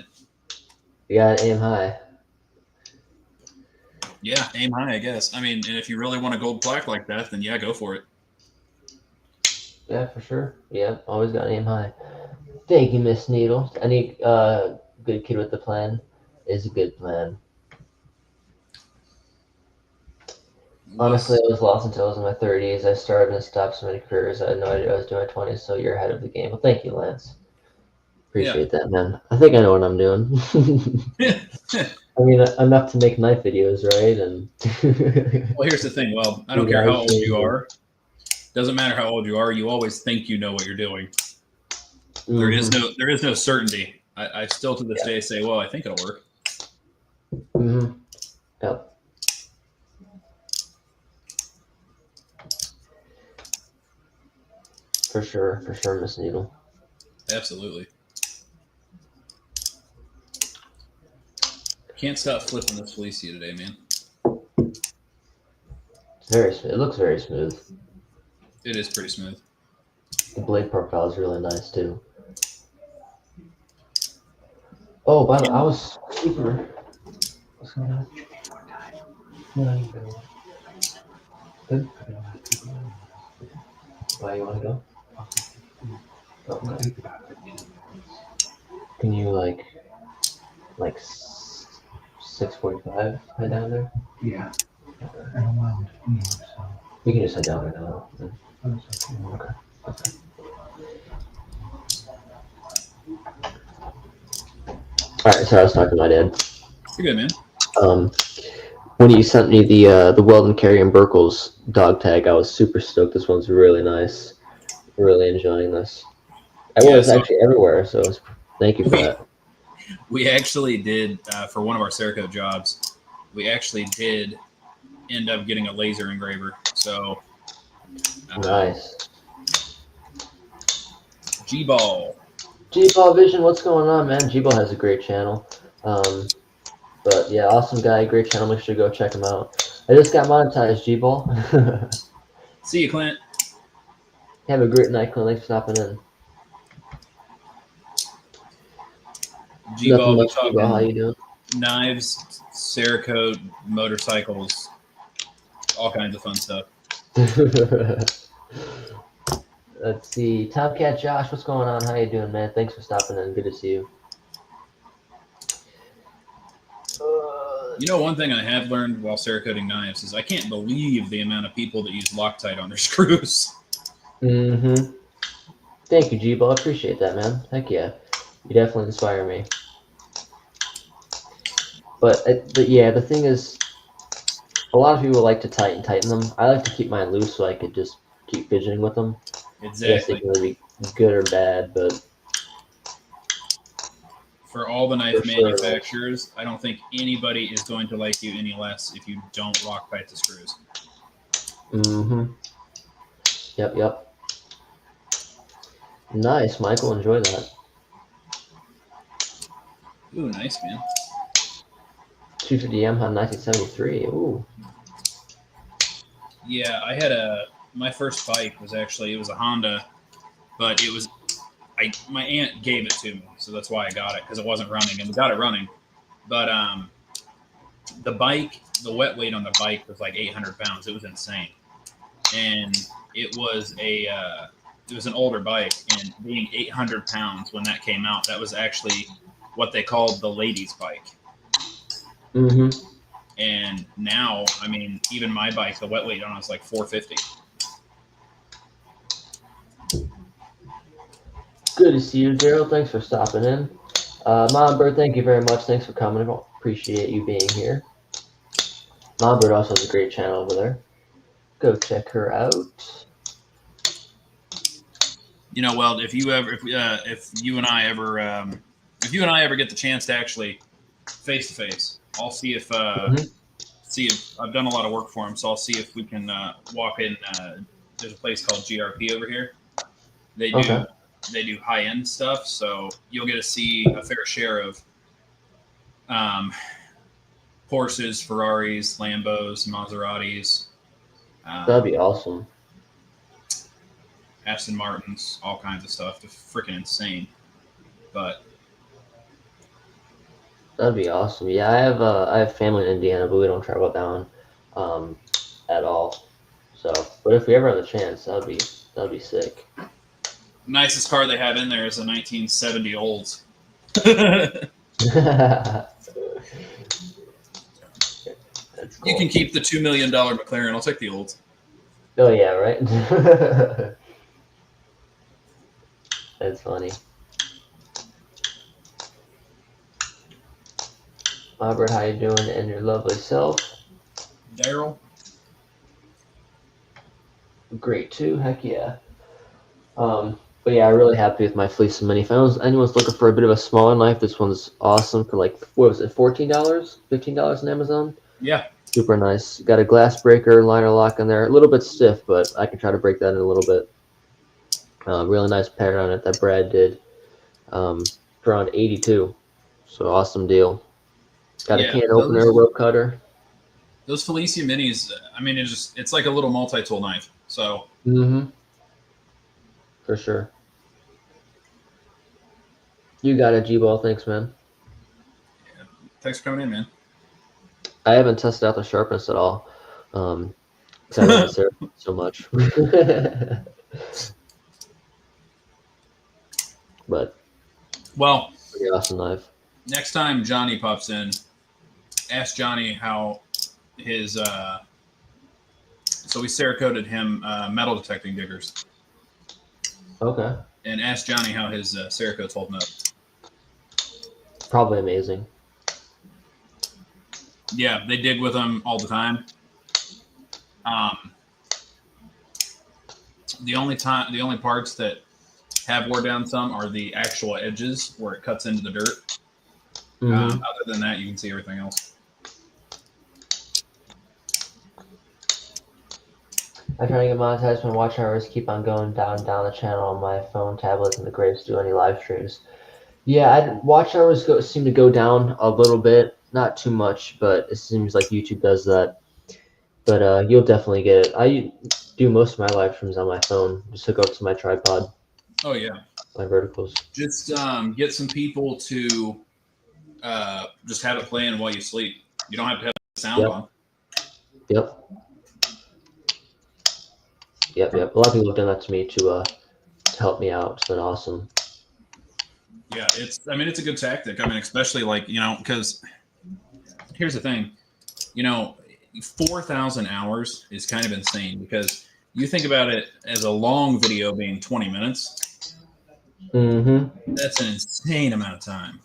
you gotta aim high. Yeah, aim high, I guess. I mean, and if you really want a gold plaque like that, then yeah, go for it. Yeah, for sure. Yeah, always gotta aim high. Thank you, Miss Needle. Any good kid with a plan is a good plan. Honestly, I was lost until I was in my 30s. I started and stopped so many careers. I had no idea what I was doing in my 20s, so you're ahead of the game. Well, thank you, Lance. Appreciate that, man. I think I know what I'm doing. I mean, enough to make knife videos, right? And well, here's the thing. Well, I don't care how old you are. Doesn't matter how old you are. You always think you know what you're doing. Mm-hmm. There is no certainty. I still to this day say, well, I think it'll work. Mm-hmm. Yep. For sure, Miss Needle. Absolutely. Can't stop flipping this Felicia today, man. It's very smooth. It looks very smooth. It is pretty smooth. The blade profile is really nice too. Oh, by the way, I was super. What's going on? Good. Why you want to go? Okay. Can you like 6:45 head down there? Yeah. Okay. I don't mind. So. We can just head down right now. Okay. All right, so I was talking to my dad. You're good, man. When you sent me the Weldandcarry and Buerkles dog tag, I was super stoked. This one's really nice. Really enjoying this. I was actually everywhere, so thank you for that. We actually did, for one of our Cerakote jobs, we actually did end up getting a laser engraver. So nice. G-Ball Vision, what's going on, man? G-Ball has a great channel. But yeah, awesome guy, great channel. Make sure to go check him out. I just got monetized, G-Ball. See you, Clint. Have a great night, Clint. Thanks for stopping in. G-Ball, we're G-Ball, how talking you doing? knives, Cerakote, motorcycles, all kinds of fun stuff. Let's see. Tomcat Josh, what's going on? How you doing, man? Thanks for stopping in. Good to see you. You know, one thing I have learned while Cerakoting knives is I can't believe the amount of people that use Loctite on their screws. Mm-hmm. Thank you, G-Ball. Appreciate that, man. Heck yeah. You definitely inspire me. But yeah, the thing is, a lot of people like to tighten them. I like to keep mine loose so I could just keep fidgeting with them. Exactly. I guess they can really be good or bad, but for all the knife manufacturers, I don't think anybody is going to like you any less if you don't Loctite the screws. Mm-hmm. Yep. Nice, Michael. Enjoy that. Ooh, nice, man. 250 Yamaha 1973. Ooh. Yeah, I had my first bike was actually, it was a Honda, but it was, my aunt gave it to me, so that's why I got it, because it wasn't running, and we got it running. But the bike, the wet weight on the bike was like 800 pounds. It was insane. And it was an older bike, and being 800 pounds when that came out, that was actually what they called the ladies' bike. Mm-hmm. And now, I mean, even my bike, the wet weight on it is like 450. Good to see you, Gerald. Thanks for stopping in. Mom Bird, thank you very much. Thanks for coming. Appreciate you being here. Mom Bird also has a great channel over there. Go check her out. You know, Weld, if you and I ever get the chance to actually face to face, I'll see if I've done a lot of work for him, so I'll see if we can walk in. There's a place called GRP over here. They do high end stuff, so you'll get to see a fair share of Porsches, Ferraris, Lambos, Maseratis. That'd be awesome. Aston Martins, all kinds of stuff. It's freaking insane. But that'd be awesome. Yeah, I have family in Indiana, but we don't travel down at all. So, but if we ever have the chance, that'd be sick. Nicest car they have in there is a 1970 Olds. That's cool. You can keep the $2 million McLaren. I'll take the Olds. Oh yeah, right. That's funny. Robert, how you doing? And your lovely self. Daryl. Great too. Heck yeah. But yeah, I'm really happy with my Fleece and Mini. If anyone's looking for a bit of a smaller knife, this one's awesome for like, what was it, $14, $15 on Amazon? Yeah. Super nice. Got a glass breaker, liner lock in there. A little bit stiff, but I can try to break that in a little bit. Really nice pattern on it that Brad did for around 82. So awesome deal. Got a can opener, rope cutter. Those Felicia Minis, I mean, it's like a little multi-tool knife. So. Mm-hmm. For sure. You got it, G-Ball. Thanks, man. Yeah. Thanks for coming in, man. I haven't tested out the sharpness at all. Because I love it so much. But well, pretty awesome knife. Next time Johnny pops in, ask Johnny how his so we Cerakoted him metal detecting diggers. Okay. And ask Johnny how his Cerakote's holding up. Probably amazing. Yeah, they dig with them all the time. The only parts that have wore down some are the actual edges where it cuts into the dirt. Mm-hmm. Other than that, you can see everything else. I try to get monetized when watch hours keep on going down the channel on my phone, tablet, and the Graves do any live streams. Yeah, watch hours seem to go down a little bit, not too much, but it seems like YouTube does that. But you'll definitely get it. I do most of my live streams on my phone. Just hook up to my tripod. Oh yeah, my verticals. Just get some people to just have it playing while you sleep. You don't have to have the sound on. Yep. A lot of people have done that to me to help me out. It's been awesome. Yeah, it's a good tactic. I mean, especially like, because here's the thing, 4,000 hours is kind of insane, because you think about it as a long video being 20 minutes. Mm-hmm. That's an insane amount of time.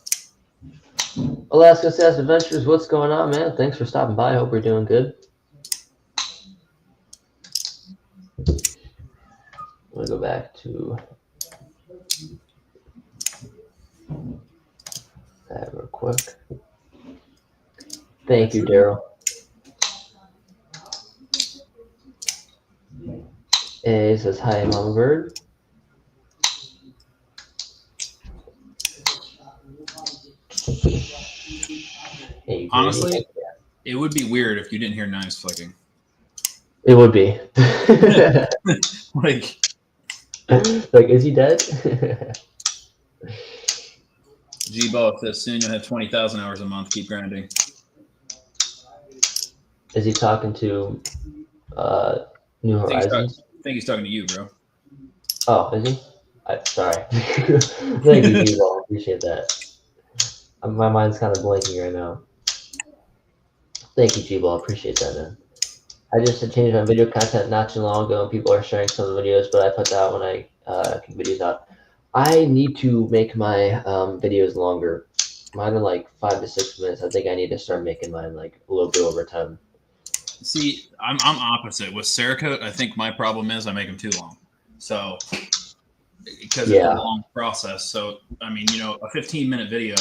Alaska Sass Adventures, what's going on, man? Thanks for stopping by. Hope you're doing good. I'm going to go back to that real quick. Thank you, Daryl. And he says, hi, Mama Bird. Hey, honestly, it would be weird if you didn't hear knives flicking. It would be. like, is he dead? G-Ball says, soon you'll have 20,000 hours a month. Keep grinding. Is he talking to New Horizons? I think he's talking to you, bro. Oh, is he? Sorry. Thank you, G-Ball. Appreciate that. My mind's kind of blanking right now. Thank you, G-Ball. Appreciate that, man. I just changed my video content not too long ago, and people are sharing some of the videos, but I put that when I kick videos out. I need to make my videos longer. Mine are like 5 to 6 minutes. I think I need to start making mine like a little bit over time. See, I'm opposite. With Cerakote, I think my problem is I make them too long. So, because it's a long process. So, I mean, a 15-minute video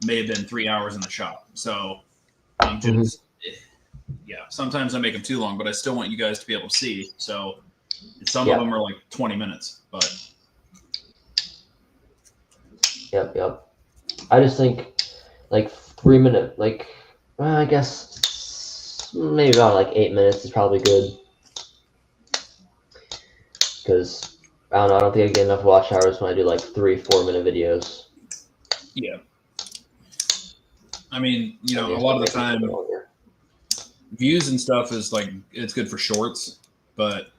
may have been 3 hours in the shop. So, I'm just, sometimes I make them too long, but I still want you guys to be able to see. So, some of them are like 20 minutes, but. Yep. I just think like 3 minute, I guess maybe about like 8 minutes is probably good. Because I don't know, I don't think I get enough watch hours when I do like 3-4 minute videos. Yeah. I mean, a lot of the time views and stuff is like, it's good for shorts, but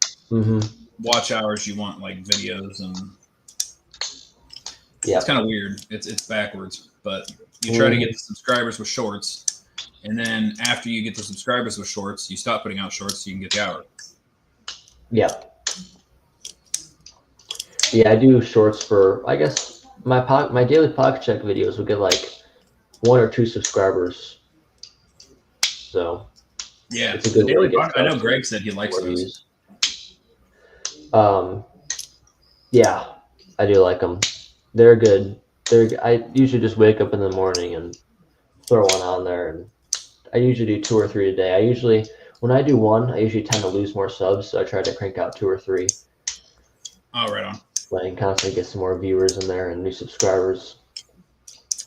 watch hours, you want like videos, and it's kind of weird. It's backwards, but you try to get the subscribers with shorts, and then after you get the subscribers with shorts, you stop putting out shorts so you can get the hour. Yeah, I do shorts for, I guess, my daily pocket check videos will get like 1 or 2 subscribers. So yeah, it's a good way to get I know Greg said he likes those. Yeah, I do like them. They're good. I usually just wake up in the morning and throw one on there, and I usually do 2 or 3 a day. When I do one, I usually tend to lose more subs, so I try to crank out 2 or 3. Oh, right on. So I can constantly get some more viewers in there and new subscribers.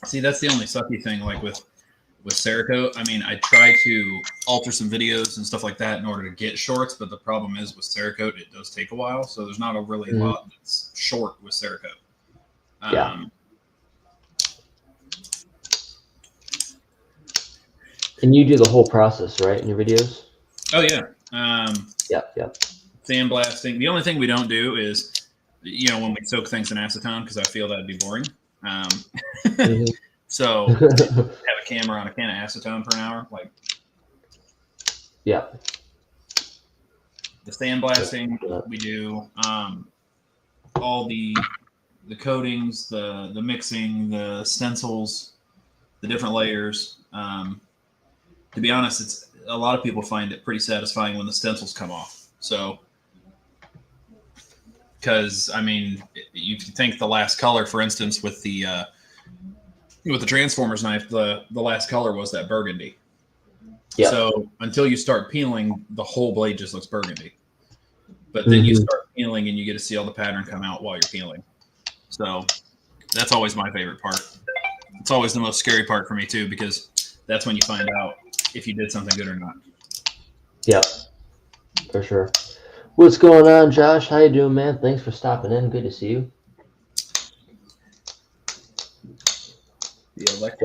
See, that's the only sucky thing, like with Cerakote. I mean, I try to alter some videos and stuff like that in order to get shorts, but the problem is with Cerakote, it does take a while, so there's not a really lot that's short with Cerakote. And you do the whole process, right, in your videos? Oh, yeah. Yeah. Sandblasting. The only thing we don't do is, when we soak things in acetone, because I feel that'd be boring. So have a camera on a can of acetone for an hour, the sandblasting we do, all the coatings, the mixing, the stencils, the different layers. To be honest, a lot of people find it pretty satisfying when the stencils come off. So, because I mean, if you think the last color, for instance, with the Transformers knife, the last color was that burgundy. Yeah. So until you start peeling, the whole blade just looks burgundy. But then you start peeling and you get to see all the pattern come out while you're peeling. So that's always my favorite part. It's always the most scary part for me too, because that's when you find out if you did something good or not. Yeah, for sure. What's going on, Josh? How you doing, man? Thanks for stopping in. Good to see you.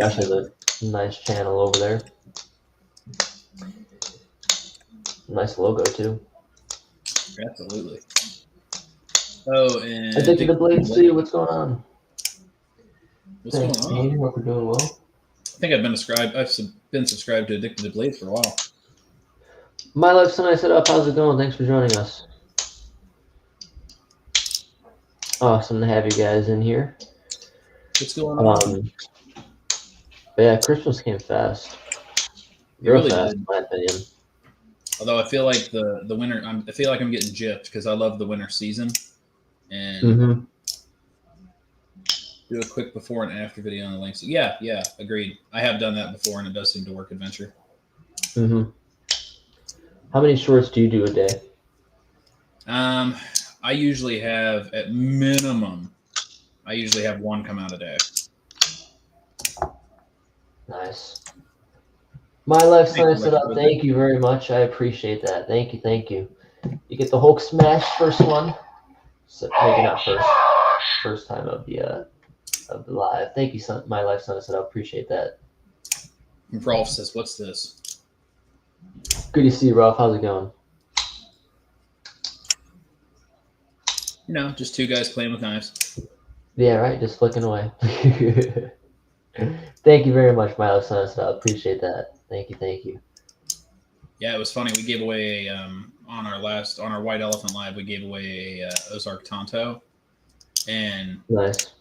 Josh Nice channel over there. Nice logo too. Absolutely. Oh, and Addicted to Blades too. What's going on? What's going on? Hope we're doing well. I think I've been subscribed to Addicted to Blades for a while. My Life's Nice Set Up. How's it going? Thanks for joining us. Awesome to have you guys in here. What's going on? Yeah, Christmas came fast. Real fast, in my opinion. Although I feel like the winter, I feel like I'm getting gypped because I love the winter season. And do a quick before and after video on the links. Yeah, agreed. I have done that before, and it does seem to work. Adventure. How many shorts do you do a day? I usually have, at minimum, one come out a day. Nice. My Life's Nice Set Up. Thank you very much. I appreciate that. Thank you. You get the Hulk smash first one. So maybe not first time of the live. Thank you, My Life's Nice Set Up. Appreciate that. Rolf says, "What's this?" Good to see you, Rolf. How's it going? You know, just two guys playing with knives. Yeah, right. Just flicking away. Thank you very much, My Life's Nice Set Up. Appreciate that. Thank you. Yeah, it was funny. We gave away on our White Elephant Live. We gave away a Ozark Tonto, and nice.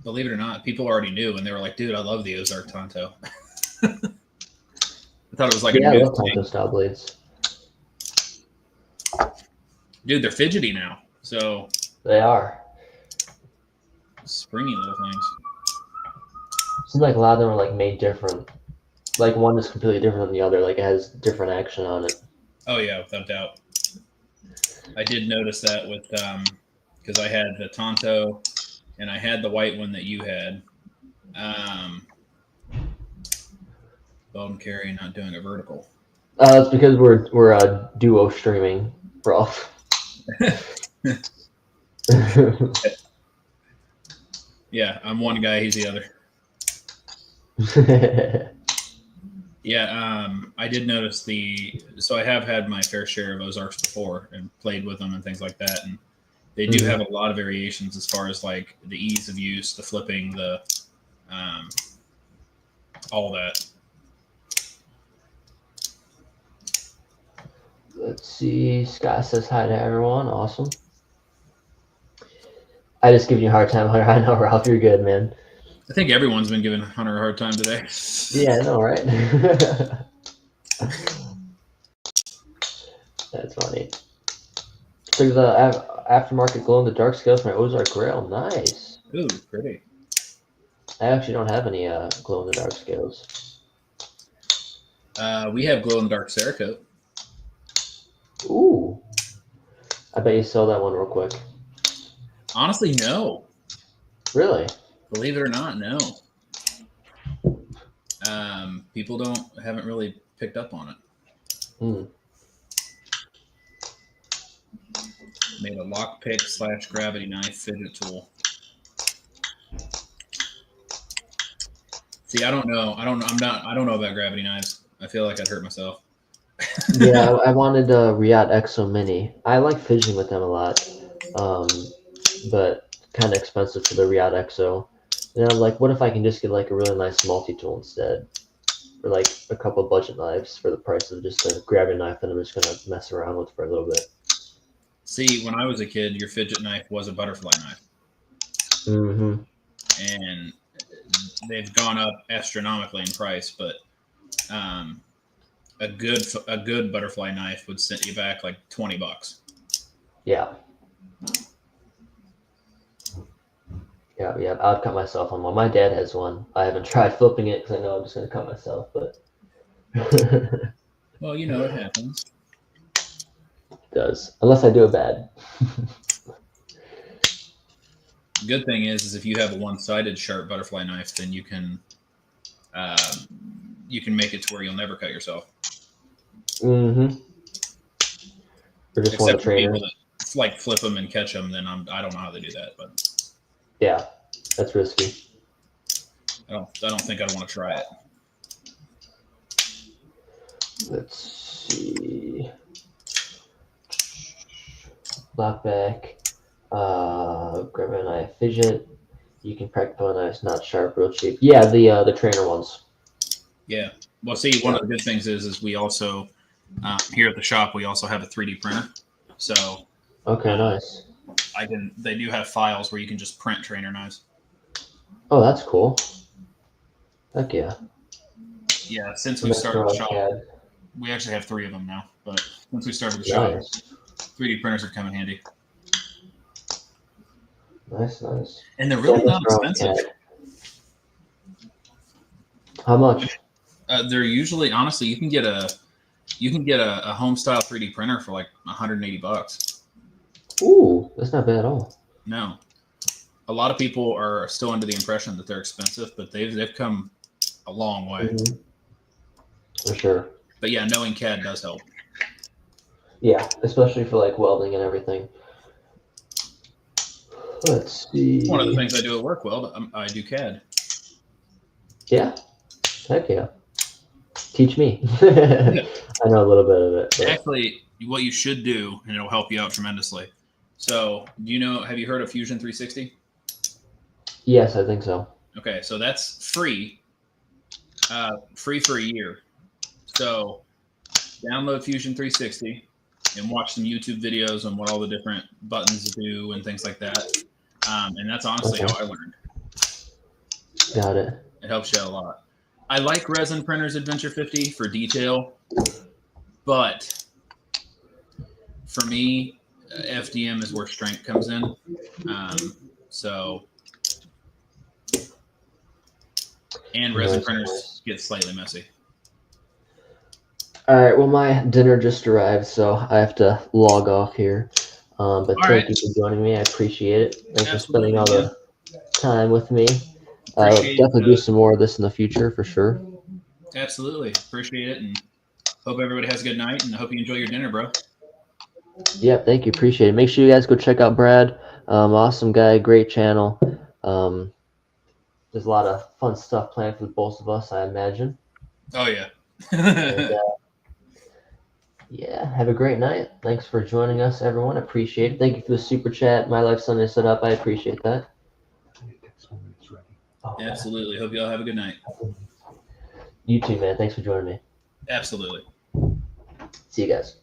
Believe it or not, people already knew, and they were like, "Dude, I love the Ozark Tonto." I thought it was like I love Tonto style blades. Dude, they're fidgety now. So they are springy little things. Seems like a lot of them are like made different. Like one is completely different than the other. Like it has different action on it. Oh yeah, without doubt. I did notice that with because I had the Tonto and I had the white one that you had. Weldandcarry not doing a vertical. It's because we're duo streaming, bro. Yeah, I'm one guy, he's the other. Yeah, I did notice so I have had my fair share of Ozarks before and played with them and things like that, and they do have a lot of variations as far as like the ease of use, the flipping, the all that. Let's see. Scott says hi to everyone. Awesome. I just giving you a hard time, Hunter. I know, Ralph. You're good, man. I think everyone's been giving Hunter a hard time today. Yeah, I know, right? That's funny. So the aftermarket glow in the dark scales from my Ozark Grail. Nice. Ooh, pretty. I actually don't have any glow in the dark scales. We have glow in the dark Cerakote. Ooh. I bet you sell that one real quick. Honestly, no. Really? Believe it or not, no. People haven't really picked up on it. Made a lockpick / gravity knife fidget tool. See, I don't know. I don't know about gravity knives. I feel like I'd hurt myself. Yeah, I wanted a Riyadh Exo Mini. I like fidgeting with them a lot, but kind of expensive for the Riyadh Exo. And I'm like, what if I can just get like a really nice multi-tool instead? Or like a couple budget knives for the price of just a gravity knife that I'm just going to mess around with for a little bit. See, when I was a kid, your fidget knife was a butterfly knife. And they've gone up astronomically in price, but a good butterfly knife would set you back like $20. Yeah. Yeah, I'd cut myself on one. My dad has one. I haven't tried flipping it because I know I'm just going to cut myself, but... Well, you know, it happens. It does. Unless I do it bad. Good thing is if you have a one-sided sharp butterfly knife, then you can make it to where you'll never cut yourself. Or just one trainer. Like flip them and catch them, then I don't know how they do that, but yeah, that's risky. I don't think I'd want to try it. Let's see. Lock back. Grab a knife, fidget. You can practical knives, not sharp, real cheap. Yeah, the trainer ones. Yeah. Well, see, one of the good things is we also here at the shop we also have a 3D printer. So okay, nice. They do have files where you can just print trainer knives. Oh, that's cool. Heck yeah. Yeah, since we started the shop, CAD. we actually have 3 of them now. But since we started the shop, 3D printers have come in handy. Nice. And they're really not expensive. How much? They're usually, honestly, you can get a home style 3D printer for like $180. Ooh, that's not bad at all. No, a lot of people are still under the impression that they're expensive, but they've come a long way. Mm-hmm. For sure. But yeah, knowing CAD does help. Yeah, especially for like welding and everything. Let's see. One of the things I do at work, I do CAD. Yeah, heck yeah. Teach me. I know a little bit of it. But... Actually, what you should do, and it'll help you out tremendously. So, have you heard of Fusion 360? Yes, I think so. Okay, so that's free for a year. So, download Fusion 360 and watch some YouTube videos on what all the different buttons do and things like that. And that's honestly how I learned. Got it. It helps you out a lot. I like Resin Printers Adventure 50 for detail, but for me, FDM is where strength comes in. And Resin Printers get slightly messy. All right. Well, my dinner just arrived, so I have to log off here. But thank you for joining me. I appreciate it. Thanks for spending all the time with me. I'll definitely do some more of this in the future for sure. Absolutely. Appreciate it. And hope everybody has a good night. And I hope you enjoy your dinner, bro. Yeah, thank you. Appreciate it. Make sure you guys go check out Brad. Awesome guy. Great channel. There's a lot of fun stuff planned for both of us, I imagine. Oh, yeah. And, yeah, have a great night. Thanks for joining us, everyone. Appreciate it. Thank you for the super chat. My Life Sunday set up. I appreciate that. Okay. Absolutely. Hope you all have a good night. You too, man. Thanks for joining me. Absolutely. See you guys.